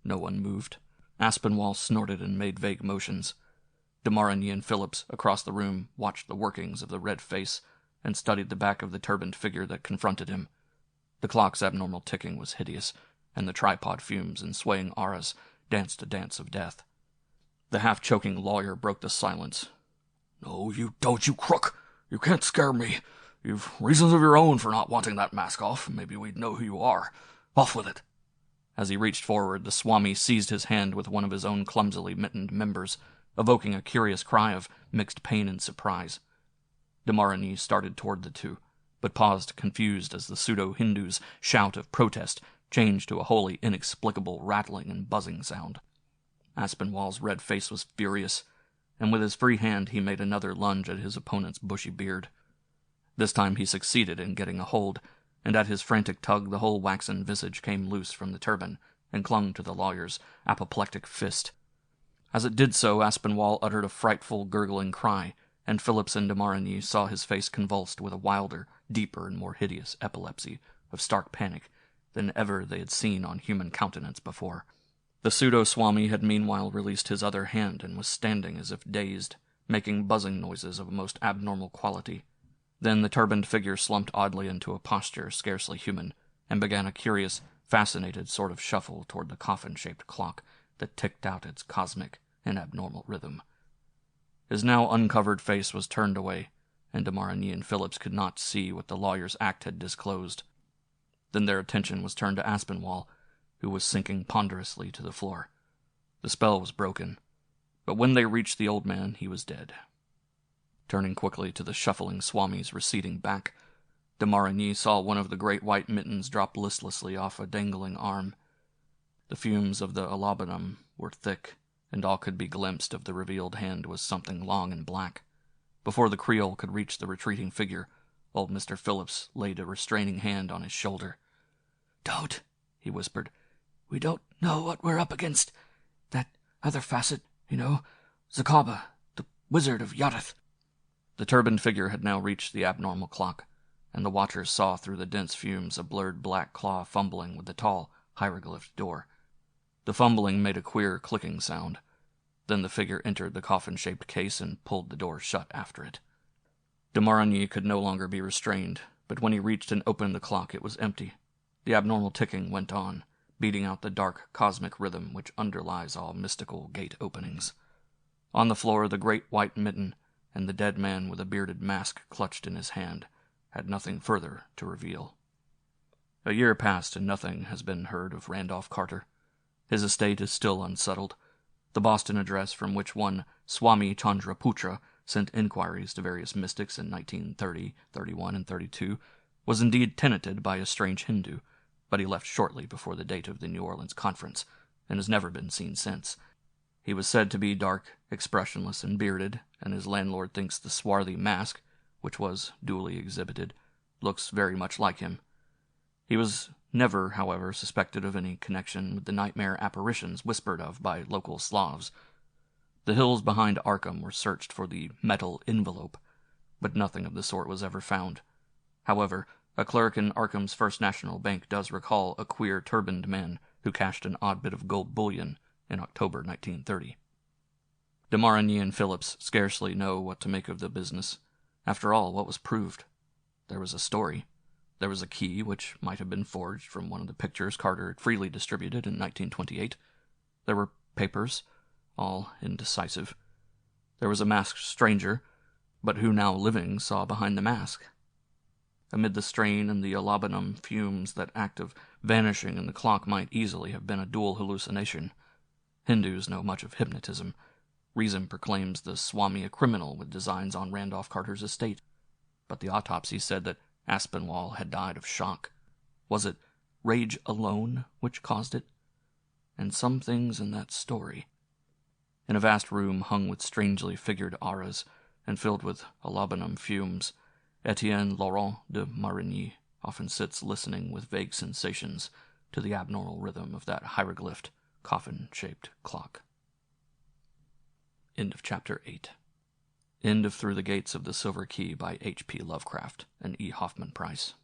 No one moved. Aspinwall snorted and made vague motions. De Marigny and Phillips, across the room, watched the workings of the red face and studied the back of the turbaned figure that confronted him. The clock's abnormal ticking was hideous, and the tripod fumes and swaying auras danced a dance of death. The half-choking lawyer broke the silence. "No, you don't, you crook! You can't scare me. You've reasons of your own for not wanting that mask off. Maybe we'd know who you are. Off with it." As he reached forward, the Swami seized his hand with one of his own clumsily mittened members, evoking a curious cry of mixed pain and surprise. De Marigny started toward the two, but paused confused as the pseudo-Hindu's shout of protest changed to a wholly inexplicable rattling and buzzing sound. Aspinwall's red face was furious, and with his free hand he made another lunge at his opponent's bushy beard. This time he succeeded in getting a hold, and at his frantic tug the whole waxen visage came loose from the turban and clung to the lawyer's apoplectic fist. As it did so, Aspinwall uttered a frightful, gurgling cry, and Phillips and De Marigny saw his face convulsed with a wilder, deeper, and more hideous epilepsy of stark panic than ever they had seen on human countenance before. The pseudo-Swami had meanwhile released his other hand and was standing as if dazed, making buzzing noises of a most abnormal quality. Then the turbaned figure slumped oddly into a posture scarcely human, and began a curious, fascinated sort of shuffle toward the coffin-shaped clock that ticked out its cosmic and abnormal rhythm. His now uncovered face was turned away, and De Marigny and Phillips could not see what the lawyer's act had disclosed. Then their attention was turned to Aspinwall, who was sinking ponderously to the floor. The spell was broken, but when they reached the old man, he was dead. Turning quickly to the shuffling Swami's receding back, De Marigny saw one of the great white mittens drop listlessly off a dangling arm. The fumes of the alabanum were thick, and all could be glimpsed of the revealed hand was something long and black. Before the Creole could reach the retreating figure, old Mr. Phillips laid a restraining hand on his shoulder. "Don't," he whispered. "We don't know what we're up against. That other facet, Zakaba, the wizard of Yadath." The turbaned figure had now reached the abnormal clock, and the watchers saw through the dense fumes a blurred black claw fumbling with the tall, hieroglyphed door. The fumbling made a queer clicking sound. Then the figure entered the coffin-shaped case and pulled the door shut after it. De Marigny could no longer be restrained, but when he reached and opened the clock it was empty. The abnormal ticking went on, beating out the dark cosmic rhythm which underlies all mystical gate openings. On the floor the great white mitten, and the dead man with a bearded mask clutched in his hand, had nothing further to reveal. A year passed and nothing has been heard of Randolph Carter. His estate is still unsettled. The Boston address from which one Swami Chandraputra sent inquiries to various mystics in 1930, 31, and 32 was indeed tenanted by a strange Hindu, but he left shortly before the date of the New Orleans conference, and has never been seen since. He was said to be dark, expressionless, and bearded, and his landlord thinks the swarthy mask, which was duly exhibited, looks very much like him. He was never, however, suspected of any connection with the nightmare apparitions whispered of by local Slavs. The hills behind Arkham were searched for the metal envelope, but nothing of the sort was ever found. However, a clerk in Arkham's First National Bank does recall a queer turbaned man who cashed an odd bit of gold bullion in October 1930. De Marigny and Phillips scarcely know what to make of the business. After all, what was proved? There was a story. There was a key which might have been forged from one of the pictures Carter had freely distributed in 1928. There were papers, all indecisive. There was a masked stranger, but who now living saw behind the mask? Amid the strain and the alabanum fumes, that act of vanishing in the clock might easily have been a dual hallucination. Hindus know much of hypnotism. Reason proclaims the Swami a criminal with designs on Randolph Carter's estate, but the autopsy said that Aspinwall had died of shock. Was it rage alone which caused it? And some things in that story. In a vast room hung with strangely figured auras and filled with alabanum fumes, Etienne Laurent de Marigny often sits listening with vague sensations to the abnormal rhythm of that hieroglyphed, coffin-shaped clock. End of Chapter 8. End of Through the Gates of the Silver Key by H.P. Lovecraft and E. Hoffmann Price.